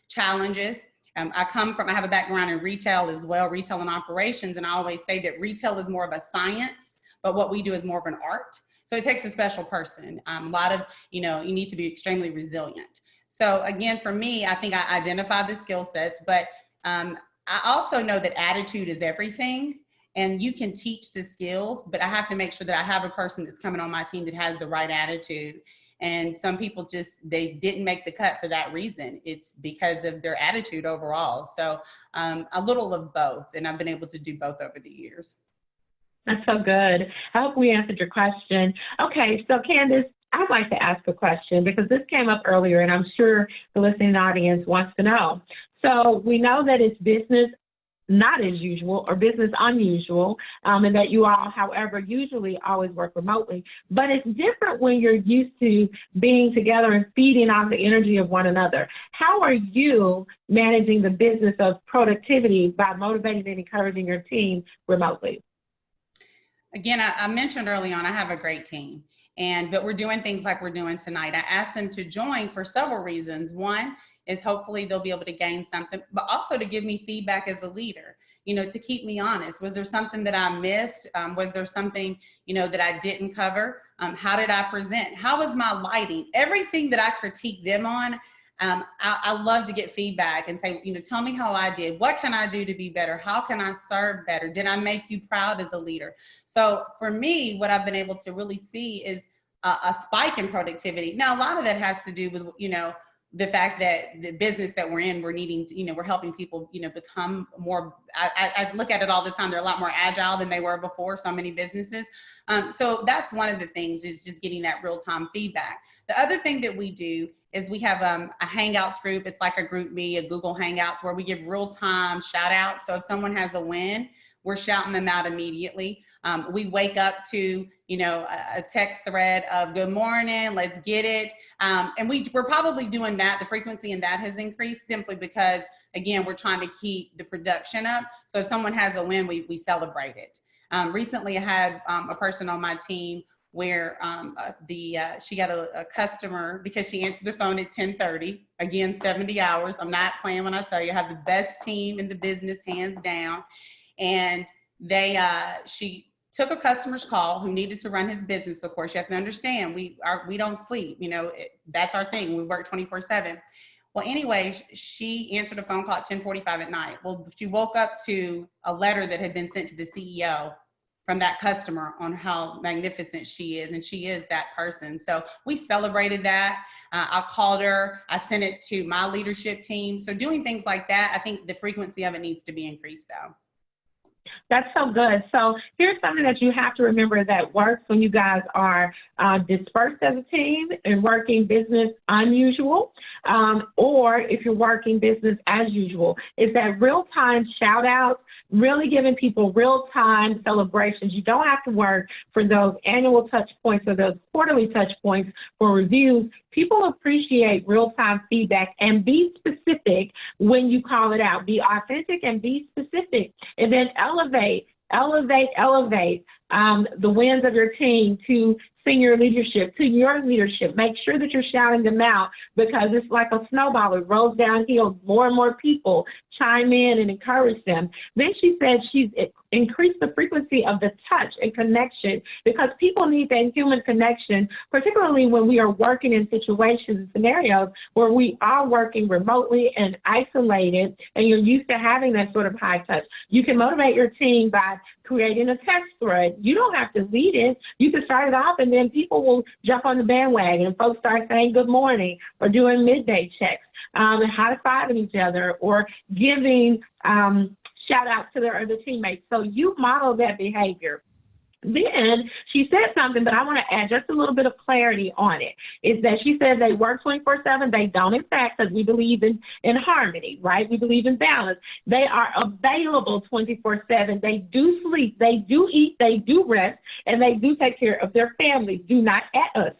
challenges. I have a background in retail as well, retail and operations, and I always say that retail is more of a science, but what we do is more of an art. So it takes a special person. A lot of, you need to be extremely resilient. So again, for me, I think I identify the skill sets, but I also know that attitude is everything, and you can teach the skills, but I have to make sure that I have a person that's coming on my team that has the right attitude. And some people they didn't make the cut for that reason. It's because of their attitude overall. So a little of both, and I've been able to do both over the years. That's so good. I hope we answered your question. Okay, so Candace, I'd like to ask a question because this came up earlier, and I'm sure the listening audience wants to know. So we know that it's business not as usual or business unusual, and that you all, however, usually always work remotely. But it's different when you're used to being together and feeding on the energy of one another. How are you managing the business of productivity by motivating and encouraging your team remotely? Again, I mentioned early on, I have a great team, but we're doing things like we're doing tonight. I asked them to join for several reasons. One is hopefully they'll be able to gain something, but also to give me feedback as a leader, to keep me honest. Was there something that I missed? Was there something, that I didn't cover? How did I present? How was my lighting? Everything that I critique them on, I love to get feedback and say, tell me how I did. What can I do to be better? How can I serve better? Did I make you proud as a leader? So for me, what I've been able to really see is a spike in productivity. Now, a lot of that has to do with, the fact that the business that we're in, we're needing to, we're helping people, become more, I look at it all the time. They're a lot more agile than they were before, so many businesses. So that's one of the things, is just getting that real-time feedback. The other thing that we do is we have a Hangouts group. It's like a group me, a Google Hangouts, where we give real-time shout outs. So if someone has a win, we're shouting them out immediately. We wake up to, a text thread of good morning, let's get it. And we're probably doing that. The frequency in that has increased simply because, again, we're trying to keep the production up. So if someone has a win, we celebrate it. Recently I had a person on my team where she got a customer because she answered the phone at 10:30, again, 70 hours. I'm not playing when I tell you, I have the best team in the business, hands down. And she took a customer's call who needed to run his business. Of course, you have to understand, we don't sleep, that's our thing. We work 24/7. Well, anyway, she answered a phone call at 10:45 at night. Well, she woke up to a letter that had been sent to the CEO from that customer on how magnificent she is, and she is that person. So we celebrated that. I called her, I sent it to my leadership team. So doing things like that, I think the frequency of it needs to be increased though. That's so good. So here's something that you have to remember that works when you guys are dispersed as a team and working business unusual, or if you're working business as usual, is that real-time shout-outs, really giving people real-time celebrations. You don't have to work for those annual touch points or those quarterly touch points for reviews. People appreciate real-time feedback, and be specific when you call it out. Be authentic and be specific, and then elevate the wins of your team to senior leadership, to your leadership. Make sure that you're shouting them out, because it's like a snowball. It rolls downhill. More and more people chime in and encourage them. Then she said she's increased the frequency of the touch and connection, because people need that human connection, particularly when we are working in situations and scenarios where we are working remotely and isolated, and you're used to having that sort of high touch. You can motivate your team by creating a text thread. You don't have to lead it. You can start it off, and then people will jump on the bandwagon, and folks start saying good morning or doing midday checks, and high-fiving each other, or giving shout outs to their other teammates. So you model that behavior. Then she said something, but I want to add just a little bit of clarity on it, is that she said they work 24/7. They don't, in fact, because we believe in harmony, right? We believe in balance. They are available 24/7. They do sleep, they do eat, they do rest, and they do take care of their families. Do not at us.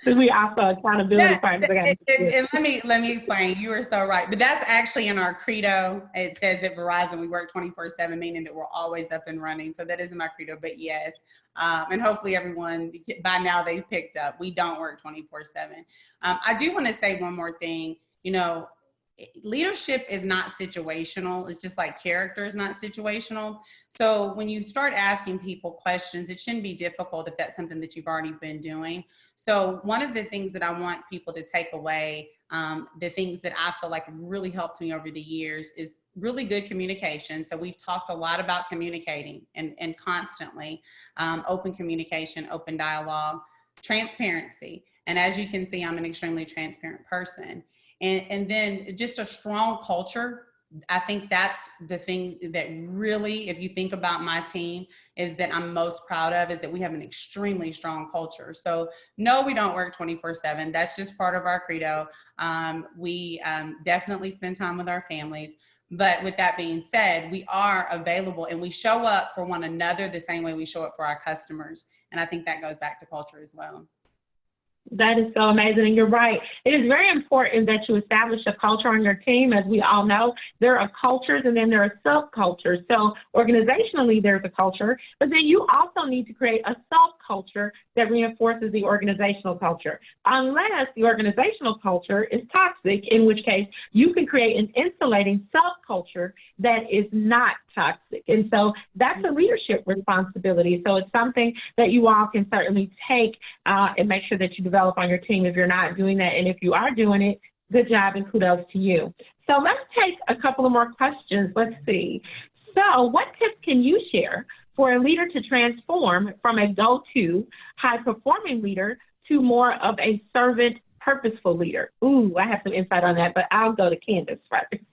So we also accountability partners. And let me explain. You are so right. But that's actually in our credo. It says that Verizon, we work 24/7, meaning that we're always up and running. So that is in my credo, but yes. And hopefully everyone, by now they've picked up. We don't work 24/7. I do want to say one more thing. Leadership is not situational. It's just like character is not situational. So when you start asking people questions, it shouldn't be difficult if that's something that you've already been doing. So one of the things that I want people to take away, the things that I feel like really helped me over the years, is really good communication. So we've talked a lot about communicating and constantly, open communication, open dialogue, transparency. And as you can see, I'm an extremely transparent person. And then just a strong culture. I think that's the thing that really, if you think about my team, is that I'm most proud of, is that we have an extremely strong culture. So no, we don't work 24/7. That's just part of our credo. We definitely spend time with our families. But with that being said, we are available and we show up for one another the same way we show up for our customers. And I think that goes back to culture as well. That is so amazing, and you're right. It is very important that you establish a culture on your team. As we all know, there are cultures and then there are subcultures. So organizationally, there's a culture, but then you also need to create a culture that reinforces the organizational culture, unless the organizational culture is toxic, in which case you can create an insulating subculture that is not toxic. And so that's a leadership responsibility. So it's something that you all can certainly take and make sure that you develop on your team if you're not doing that. And if you are doing it, good job and kudos to you. So let's take a couple of more questions. Let's see. So what tips can you share for a leader to transform from a go-to, high-performing leader to more of a servant, purposeful leader? Ooh, I have some insight on that, but I'll go to Candace first.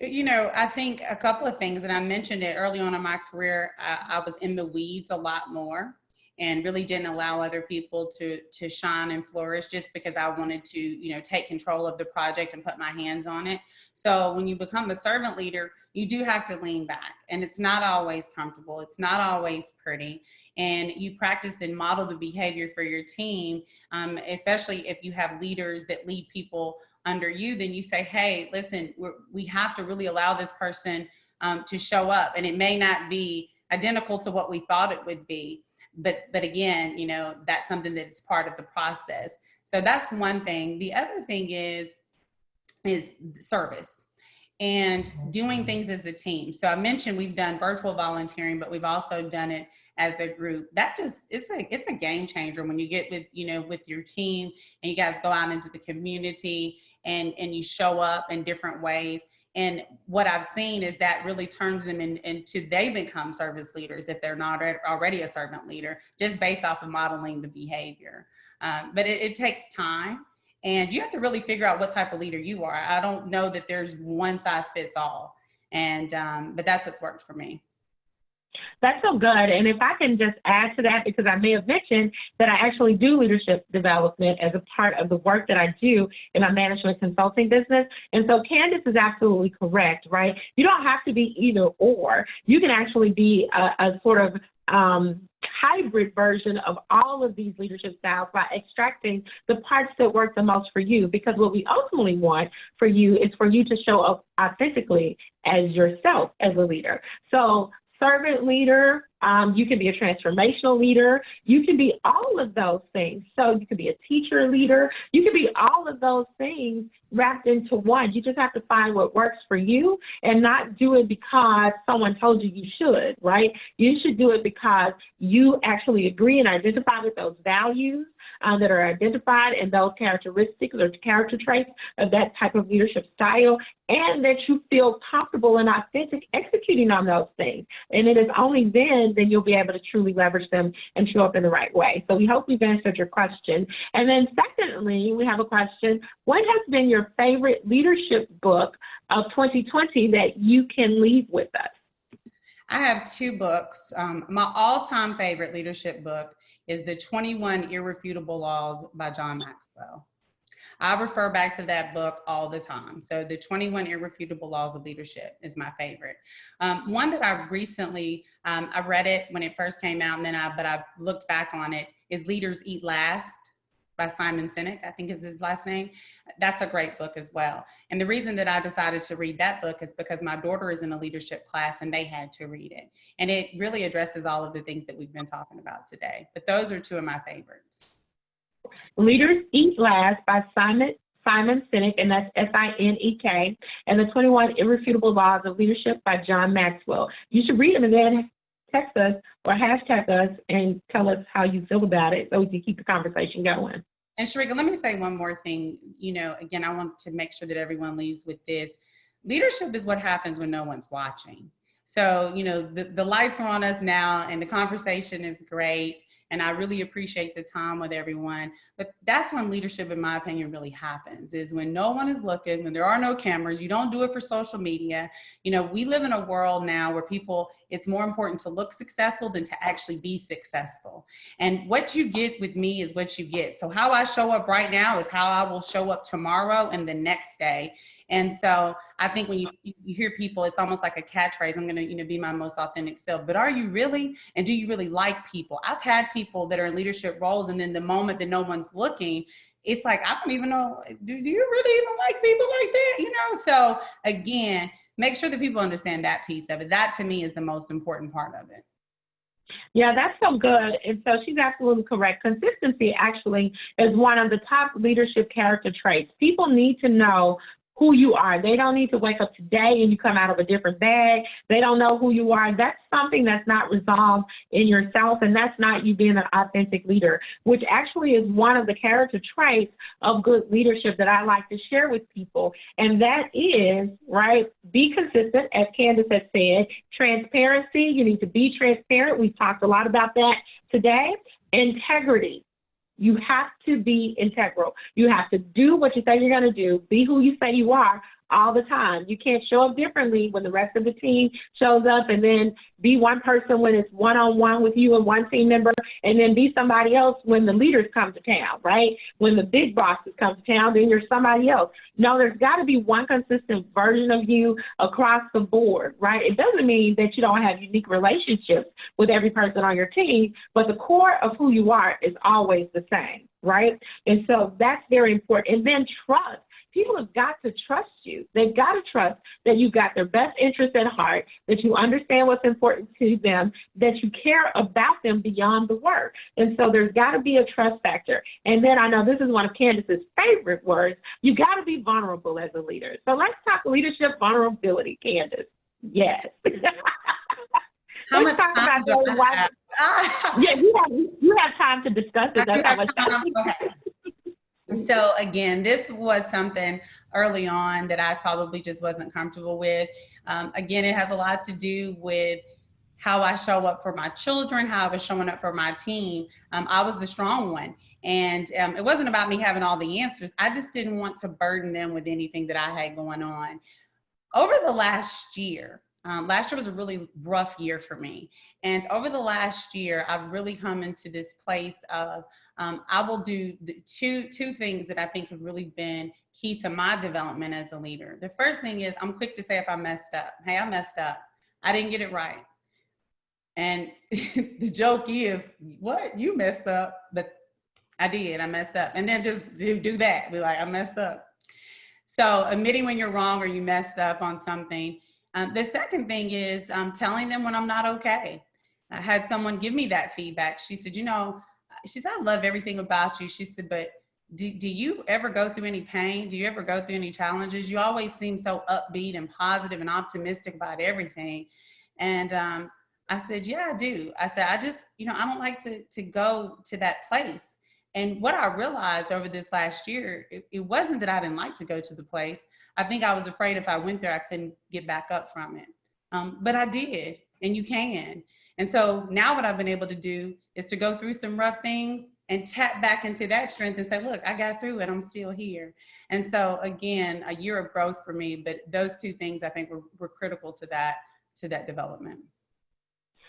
You know, I think a couple of things, and I mentioned it early on in my career, I was in the weeds a lot more and really didn't allow other people to shine and flourish just because I wanted to, you know, take control of the project and put my hands on it. So when you become a servant leader, you do have to lean back, and it's not always comfortable. It's not always pretty. And you practice and model the behavior for your team, especially if you have leaders that lead people under you. Then you say, hey, listen, we have to really allow this person to show up. And it may not be identical to what we thought it would be. But again, you know, that's something that's part of the process. So that's one thing. The other thing is service and doing things as a team. So I mentioned we've done virtual volunteering, but we've also done it as a group. That just, it's a game changer when you get with, you know, with your team and you guys go out into the community and you show up in different ways. And what I've seen is that really turns them into they become service leaders if they're not already a servant leader, just based off of modeling the behavior. But it takes time, and you have to really figure out what type of leader you are. I don't know that there's one size fits all, and but that's what's worked for me. That's so good. And if I can just add to that, because I may have mentioned that I actually do leadership development as a part of the work that I do in my management consulting business. And so Candace is absolutely correct, right? You don't have to be either or. You can actually be a sort of hybrid version of all of these leadership styles by extracting the parts that work the most for you. Because what we ultimately want for you is for you to show up authentically as yourself as a leader. So servant leader, you can be a transformational leader, you can be all of those things. So you can be a teacher leader, you can be all of those things wrapped into one. You just have to find what works for you and not do it because someone told you should, right? You should do it because you actually agree and identify with those values that are identified and those characteristics or character traits of that type of leadership style, and that you feel comfortable and authentic executing on those things. And it is only then you'll be able to truly leverage them and show up in the right way. So we hope we've answered your question. And then secondly, we have a question. What has been your favorite leadership book of 2020 that you can leave with us? I have two books. My all-time favorite leadership book is The 21 Irrefutable Laws by John Maxwell. I refer back to that book all the time. So The 21 Irrefutable Laws of Leadership is my favorite. One that I recently, I read it when it first came out, and but I've looked back on it, is Leaders Eat Last by Simon Sinek, I think is his last name. That's a great book as well. And the reason that I decided to read that book is because my daughter is in a leadership class and they had to read it. And it really addresses all of the things that we've been talking about today. But those are two of my favorites. Leaders Eat Last by Simon Sinek, and that's Sinek, and The 21 Irrefutable Laws of Leadership by John Maxwell. You should read them and then text us or hashtag us and tell us how you feel about it so we can keep the conversation going. And Sharika, let me say one more thing. You know, again, I want to make sure that everyone leaves with this. Leadership is what happens when no one's watching. So, you know, the lights are on us now and the conversation is great. And I really appreciate the time with everyone. But that's when leadership, in my opinion, really happens, is when no one is looking, when there are no cameras. You don't do it for social media. You know, we live in a world now where it's more important to look successful than to actually be successful. And what you get with me is what you get. So how I show up right now is how I will show up tomorrow and the next day. And so I think when you hear people, it's almost like a catchphrase. I'm going to, be my most authentic self. But are you really? And do you really like people? I've had people that are in leadership roles, and then the moment that no one's looking, it's like, I don't even know, do you really even like people like that? So again, make sure that people understand that piece of it. That to me is the most important part of it. Yeah, that's so good. And so she's absolutely correct. Consistency actually is one of the top leadership character traits. People need to know who you are. They don't need to wake up today and you come out of a different bag. They don't know who you are. That's something that's not resolved in yourself, and that's not you being an authentic leader, which actually is one of the character traits of good leadership that I like to share with people. And that is, right, be consistent, as Candace has said. Transparency, you need to be transparent. We've talked a lot about that today. Integrity. You have to be integral. You have to do what you say you're going to do, be who you say you are all the time. You can't show up differently when the rest of the team shows up, and then be one person when it's one-on-one with you and one team member, and then be somebody else when the leaders come to town, right? When the big bosses come to town, then you're somebody else. No, there's got to be one consistent version of you across the board, right? It doesn't mean that you don't have unique relationships with every person on your team, but the core of who you are is always the same, right? And so that's very important. And then trust. People have got to trust you. They've got to trust that you've got their best interest at heart, that you understand what's important to them, that you care about them beyond the work. And so there's got to be a trust factor. And then I know this is one of Candace's favorite words. You got to be vulnerable as a leader. So let's talk leadership vulnerability, Candace. Yes. How Let's much talk time about do those. I have? Yeah, you have time to discuss it. I do That's how have much time. time. Okay. So again, this was something early on that I probably just wasn't comfortable with. Again, it has a lot to do with how I show up for my children, how I was showing up for my team. I was the strong one. And it wasn't about me having all the answers. I just didn't want to burden them with anything that I had going on. Over the last year was a really rough year for me. And over the last year, I've really come into this place of I will do the two things that I think have really been key to my development as a leader. The first thing is I'm quick to say if I messed up. Hey, I messed up. I didn't get it right. And the joke is, what? You messed up. But I did. I messed up. And then just do that. Be like, I messed up. So admitting when you're wrong or you messed up on something. The second thing is telling them when I'm not okay. I had someone give me that feedback. She said, I love everything about you. She said, but do you ever go through any pain? Do you ever go through any challenges? You always seem so upbeat and positive and optimistic about everything. And I said, yeah, I do. I said, I just, I don't like to go to that place. And what I realized over this last year, it wasn't that I didn't like to go to the place. I think I was afraid if I went there, I couldn't get back up from it. But I did, and you can. And so now what I've been able to do is to go through some rough things and tap back into that strength and say, look, I got through it. I'm still here. And so again, a year of growth for me, but those two things I think were critical to that development.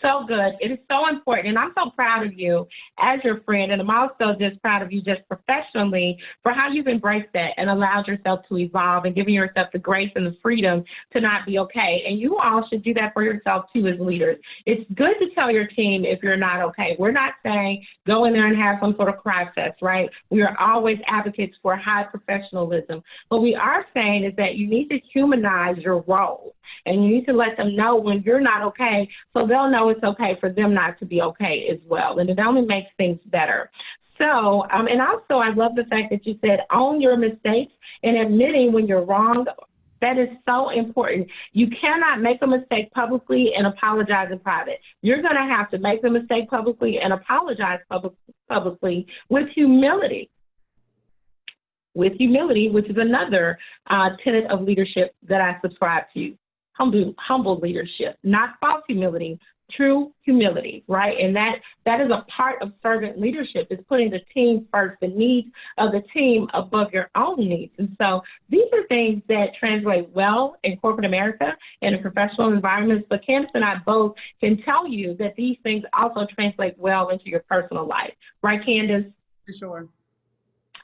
So good. It is so important. And I'm so proud of you as your friend. And I'm also just proud of you just professionally for how you've embraced that and allowed yourself to evolve and giving yourself the grace and the freedom to not be okay. And you all should do that for yourself too as leaders. It's good to tell your team if you're not okay. We're not saying go in there and have some sort of process, right? We are always advocates for high professionalism. What we are saying is that you need to humanize your role. And you need to let them know when you're not okay, so they'll know it's okay for them not to be okay as well. And it only makes things better. So, and also I love the fact that you said own your mistakes and admitting when you're wrong. That is so important. You cannot make a mistake publicly and apologize in private. You're going to have to make the mistake publicly and apologize publicly with humility. With humility, which is another tenet of leadership that I subscribe to. Humble leadership, not false humility, true humility, right? And that is a part of servant leadership, is putting the team first, the needs of the team above your own needs. And so these are things that translate well in corporate America and in professional environments, but Candace and I both can tell you that these things also translate well into your personal life, right, Candace? For sure.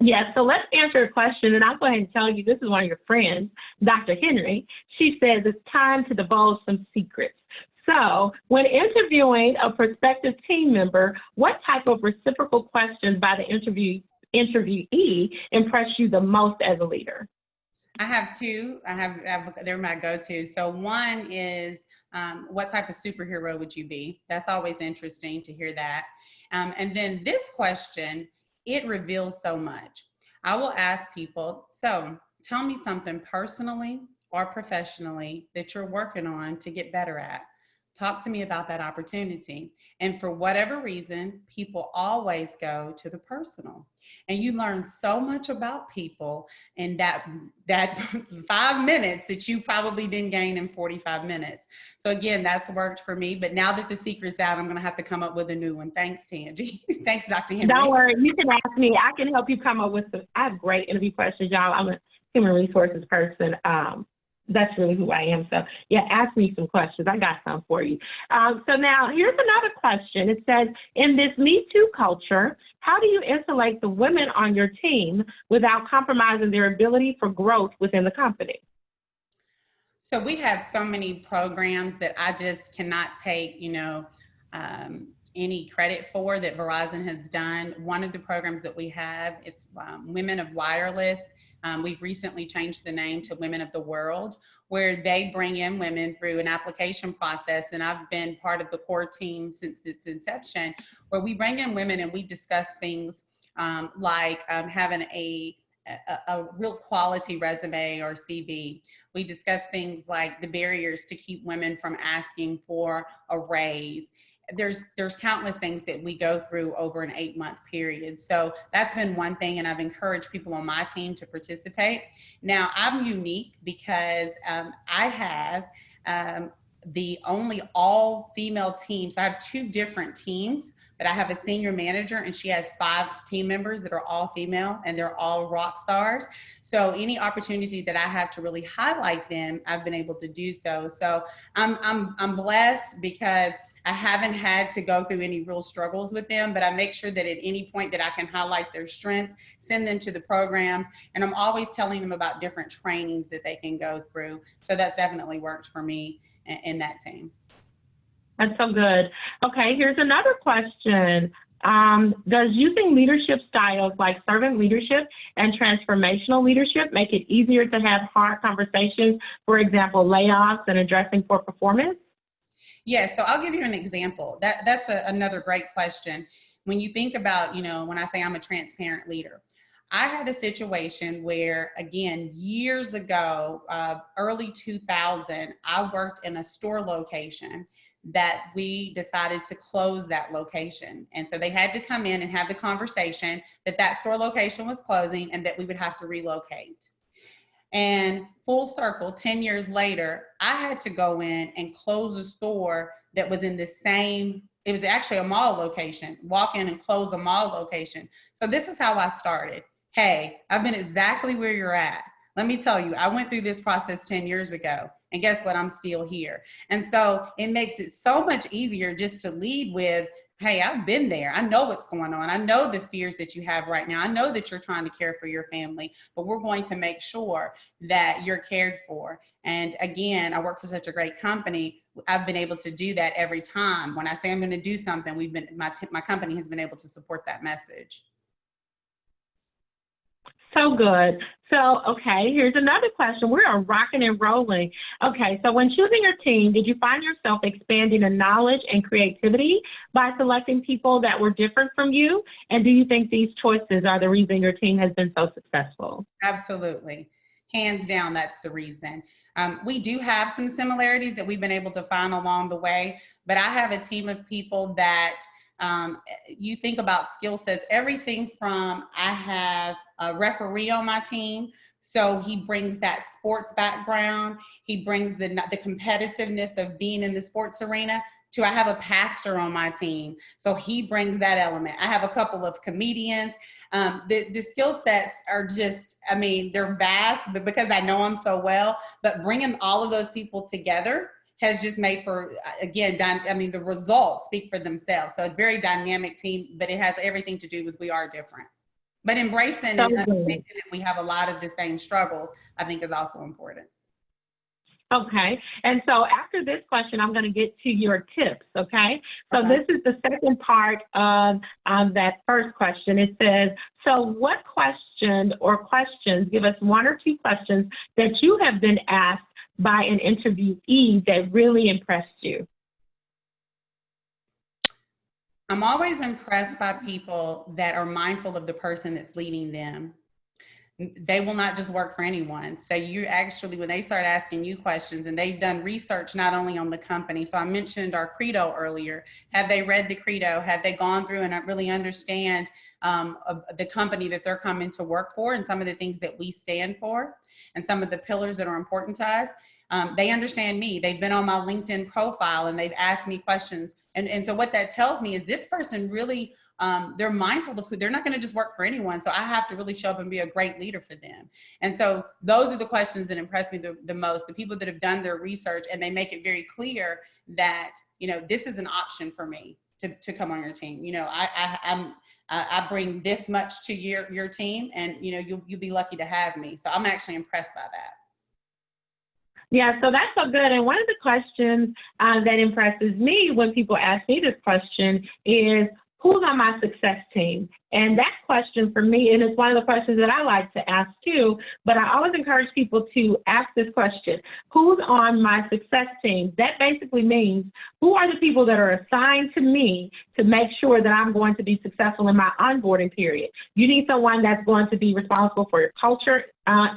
Yeah, so let's answer a question, and I'll go ahead and tell you this is one of your friends, Dr. Henry. She says it's time to divulge some secrets. So when interviewing a prospective team member, what type of reciprocal questions by the interviewee impress you the most as a leader? I have two. They're my go-to. So one is what type of superhero would you be? That's always interesting to hear that. And then this question, it reveals so much. I will ask people, so tell me something personally or professionally that you're working on to get better at. Talk to me about that opportunity. And for whatever reason, people always go to the personal. And you learn so much about people in that 5 minutes that you probably didn't gain in 45 minutes. So again, that's worked for me. But now that the secret's out, I'm going to have to come up with a new one. Thanks, Tangi. Thanks, Dr. Henry. Don't worry. You can ask me. I can help you come up with I have great interview questions, y'all. I'm a human resources person. That's really who I am. So yeah, ask me some questions. I got some for you. So now here's another question. It says, in this Me Too culture, how do you insulate the women on your team without compromising their ability for growth within the company? So we have so many programs that I just cannot take, any credit for that Verizon has done. One of the programs that we have, it's Women of Wireless. We've recently changed the name to Women of the World, where they bring in women through an application process. And I've been part of the core team since its inception, where we bring in women and we discuss things like having a real quality resume or CV. We discuss things like the barriers to keep women from asking for a raise. There's countless things that we go through over an 8-month period. So that's been one thing, and I've encouraged people on my team to participate. Now, I'm unique because I have the only all-female team. So I have 2 different teams, but I have a senior manager and she has 5 team members that are all female and they're all rock stars. So any opportunity that I have to really highlight them, I've been able to do so. So I'm blessed because I haven't had to go through any real struggles with them, but I make sure that at any point that I can highlight their strengths, send them to the programs, and I'm always telling them about different trainings that they can go through. So that's definitely worked for me in that team. That's so good. Okay, here's another question. Does using leadership styles like servant leadership and transformational leadership make it easier to have hard conversations, for example, layoffs and addressing poor performance? Yeah, so I'll give you an example. That's another great question. When you think about, when I say I'm a transparent leader, I had a situation where, again, years ago, early 2000, I worked in a store location that we decided to close that location. And so they had to come in and have the conversation that store location was closing and that we would have to relocate. And full circle, 10 years later, I had to go in and close a store that was in the same, it was actually a mall location, walk in and close a mall location. So this is how I started. Hey, I've been exactly where you're at. Let me tell you, I went through this process 10 years ago. And guess what? I'm still here. And so it makes it so much easier just to lead with, hey, I've been there. I know what's going on. I know the fears that you have right now. I know that you're trying to care for your family, but we're going to make sure that you're cared for. And again, I work for such a great company. I've been able to do that every time. When I say I'm going to do something, my company has been able to support that message. So good. So, okay, here's another question. We are rocking and rolling. Okay, so when choosing your team, did you find yourself expanding in knowledge and creativity by selecting people that were different from you? And do you think these choices are the reason your team has been so successful? Absolutely. Hands down, that's the reason. We do have some similarities that we've been able to find along the way, but I have a team of people that you think about skill sets, everything from I have a referee on my team. So he brings that sports background. He brings the competitiveness of being in the sports arena to I have a pastor on my team. So he brings that element. I have a couple of comedians. The skill sets are just, they're vast, but because I know them so well, but bringing all of those people together has just made for, again, the results speak for themselves. So a very dynamic team, but it has everything to do with we are different. But embracing and understanding that we have a lot of the same struggles, I think is also important. Okay. And so after this question, I'm going to get to your tips. Okay. So This is the second part of that first question. It says, so what questions, give us 1 or 2 questions that you have been asked by an interviewee that really impressed you? I'm always impressed by people that are mindful of the person that's leading them. They will not just work for anyone. So you actually, when they start asking you questions and they've done research not only on the company, so I mentioned our credo earlier, have they read the credo? Have they gone through and really understand the company that they're coming to work for and some of the things that we stand for and some of the pillars that are important to us? They understand me. They've been on my LinkedIn profile and they've asked me questions. And so what that tells me is this person really, they're mindful of who, they're not going to just work for anyone. So I have to really show up and be a great leader for them. And so those are the questions that impress me the most, the people that have done their research and they make it very clear that, this is an option for me to come on your team. I bring this much to your team and, you'll be lucky to have me. So I'm actually impressed by that. Yeah, so that's so good. And one of the questions that impresses me when people ask me this question is, who's on my success team? And that question for me, and it's one of the questions that I like to ask too, but I always encourage people to ask this question: who's on my success team? That basically means, who are the people that are assigned to me to make sure that I'm going to be successful in my onboarding period? You need someone that's going to be responsible for your culture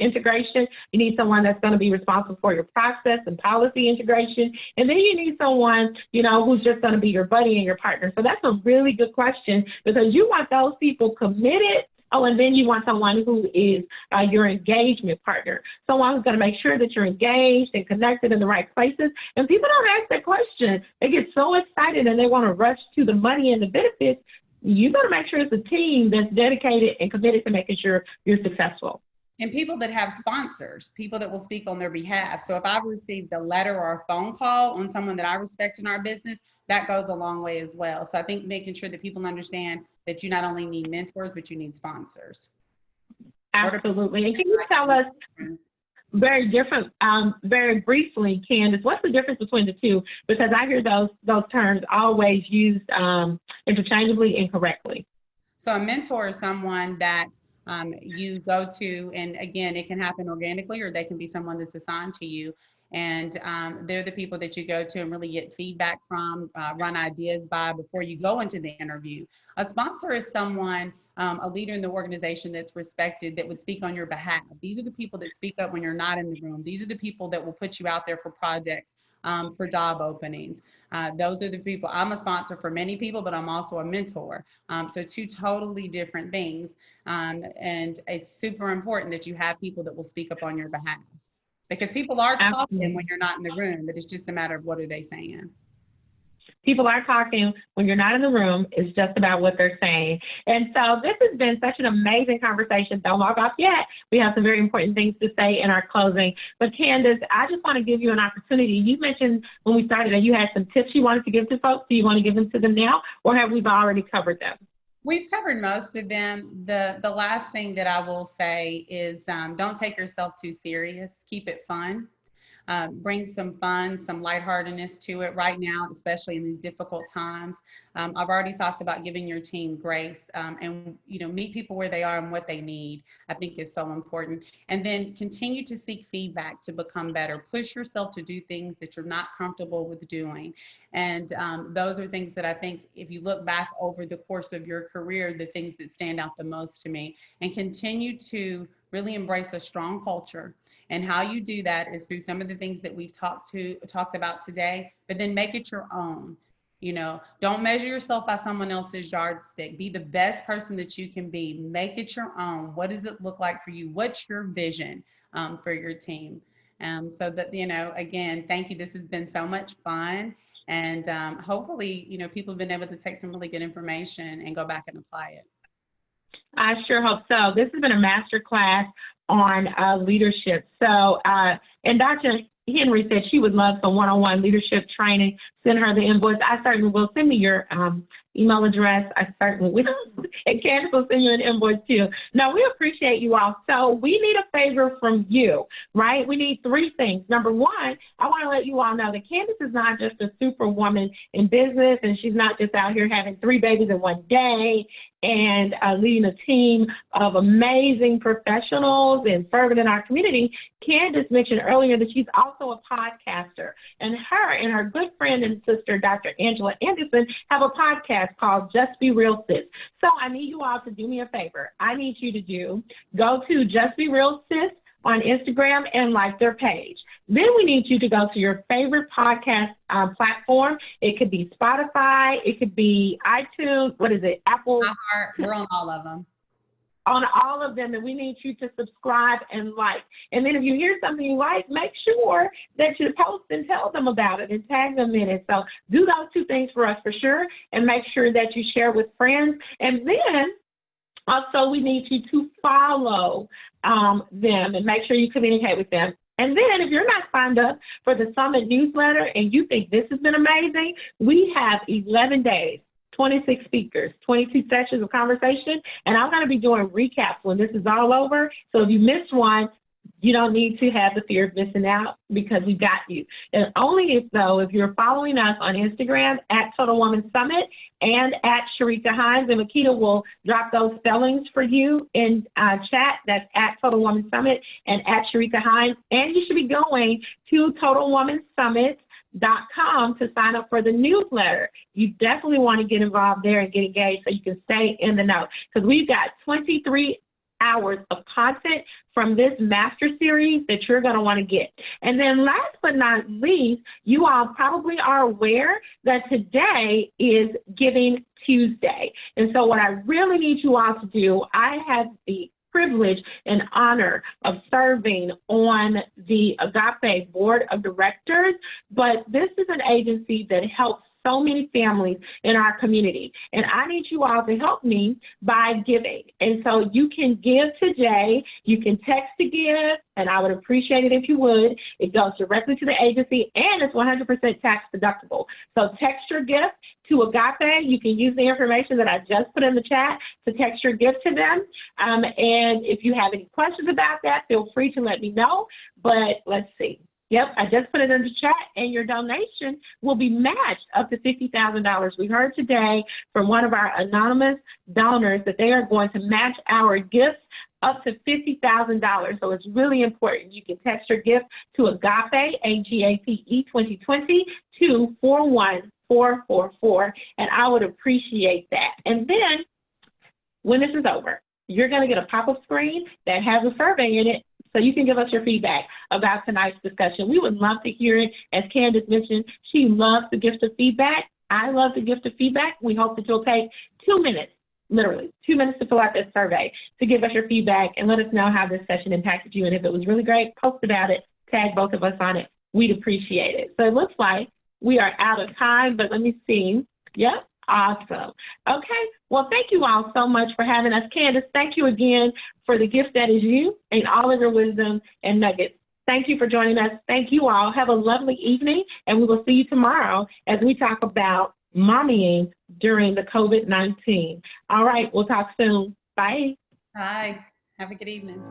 integration. You need someone that's going to be responsible for your process and policy integration. And then you need someone, who's just going to be your buddy and your partner. So that's a really good question, because you want those people committed. Oh, and then you want someone who is your engagement partner, someone who's going to make sure that you're engaged and connected in the right places. And people don't ask that question. They get so excited and they want to rush to the money and the benefits. You got to make sure it's a team that's dedicated and committed to making sure you're successful. And people that have sponsors, people that will speak on their behalf. So if I've received a letter or a phone call on someone that I respect in our business, that goes a long way as well. So I think making sure that people understand that you not only need mentors, but you need sponsors. Absolutely. And can you tell us very briefly, Candace, what's the difference between the two? Because I hear those terms always used interchangeably and incorrectly. So a mentor is someone that you go to, and again, it can happen organically, or they can be someone that's assigned to you. And they're the people that you go to and really get feedback from, run ideas by before you go into the interview. A sponsor is someone, a leader in the organization that's respected, that would speak on your behalf. These are the people that speak up when you're not in the room. These are the people that will put you out there for projects, for job openings. Those are the people. I'm a sponsor for many people, but I'm also a mentor. So two totally different things. And it's super important that you have people that will speak up on your behalf. Because people are talking when you're not in the room, but it's just a matter of what are they saying. People are talking when you're not in the room. It's just about what they're saying. And so this has been such an amazing conversation. Don't log off yet. We have some very important things to say in our closing. But Candace, I just want to give you an opportunity. You mentioned when we started that you had some tips you wanted to give to folks. Do you want to give them to them now, or have we already covered them? We've covered most of them. The last thing that I will say is don't take yourself too serious. Keep it fun. Bring some fun, some lightheartedness to it right now, especially in these difficult times. I've already talked about giving your team grace and meet people where they are and what they need. I think is so important. And then continue to seek feedback to become better. Push yourself to do things that you're not comfortable with doing. And those are things that I think, if you look back over the course of your career, the things that stand out the most to me. And continue to really embrace a strong culture. And how you do that is through some of the things that we've talked about today, but then make it your own. Don't measure yourself by someone else's yardstick. Be the best person that you can be. Make it your own. What does it look like for you? What's your vision for your team? So that, again, thank you. This has been so much fun. And hopefully, people have been able to take some really good information and go back and apply it. I sure hope so. This has been a master class on leadership. So, and Dr. Henry said she would love some one-on-one leadership training. Send her the invoice. I certainly will. Send me your email address, I certainly will. And Candace will send you an invoice too. No, we appreciate you all. So we need a favor from you, right? We need three things. Number one, I want to let you all know that Candace is not just a superwoman in business, and she's not just out here having 3 babies in one day and leading a team of amazing professionals and serving in our community. Candace mentioned earlier that she's also a podcaster, and her and her good friend and sister, Dr. Angela Anderson, have a podcast called Just Be Real Sis. So I need you all to do me a favor. I need you to go to Just Be Real Sis on Instagram and like their page. Then we need you to go to your favorite podcast platform. It could be Spotify, it could be iTunes, Apple? We're on all of them. On all of them, and we need you to subscribe and like. And then if you hear something you like, make sure that you post and tell them about it and tag them in it. So do those 2 things for us for sure, and make sure that you share with friends. And then also we need you to follow them and make sure you communicate with them. And then if you're not signed up for the Summit newsletter and you think this has been amazing, we have 11 days, 26 speakers, 22 sessions of conversation, and I'm going to be doing recaps when this is all over. So if you missed one, you don't need to have the fear of missing out because we got you. And only if you're following us on Instagram at Total Woman Summit and at Sharika Hines, and Makita will drop those spellings for you in chat. That's at Total Woman Summit and at Sharika Hines. And you should be going to TotalWomanSummit.com to sign up for the newsletter. You definitely want to get involved there and get engaged so you can stay in the know, because we've got 23 hours of content from this master series that you're going to want to get. And then last but not least, you all probably are aware that today is Giving Tuesday. And so what I really need you all to do, I have the privilege and honor of serving on the Agape Board of Directors, but this is an agency that helps so many families in our community. And I need you all to help me by giving. And so you can give today, you can text to give, and I would appreciate it if you would. It goes directly to the agency, and it's 100% tax deductible. So text your gift to Agape. You can use the information that I just put in the chat to text your gift to them. And if you have any questions about that, feel free to let me know. But let's see. Yep, I just put it in the chat, and your donation will be matched up to $50,000. We heard today from one of our anonymous donors that they are going to match our gifts up to $50,000. So it's really important. You can text your gift to Agape, AGAPE 2020 to 41444, and I would appreciate that. And then when this is over, you're going to get a pop-up screen that has a survey in it, so you can give us your feedback about tonight's discussion. We would love to hear it. As Candace mentioned, she loves the gift of feedback. I love the gift of feedback. We hope that you'll take 2 minutes, literally 2 minutes, to fill out this survey to give us your feedback and let us know how this session impacted you. And if it was really great, post about it, tag both of us on it. We'd appreciate it. So it looks like we are out of time, but let me see. Yep. Awesome. Okay. Well, thank you all so much for having us. Candace, thank you again for the gift that is you and all of your wisdom and nuggets. Thank you for joining us. Thank you all. Have a lovely evening, and we will see you tomorrow as we talk about mommying during the COVID-19. All right. We'll talk soon. Bye. Bye. Have a good evening.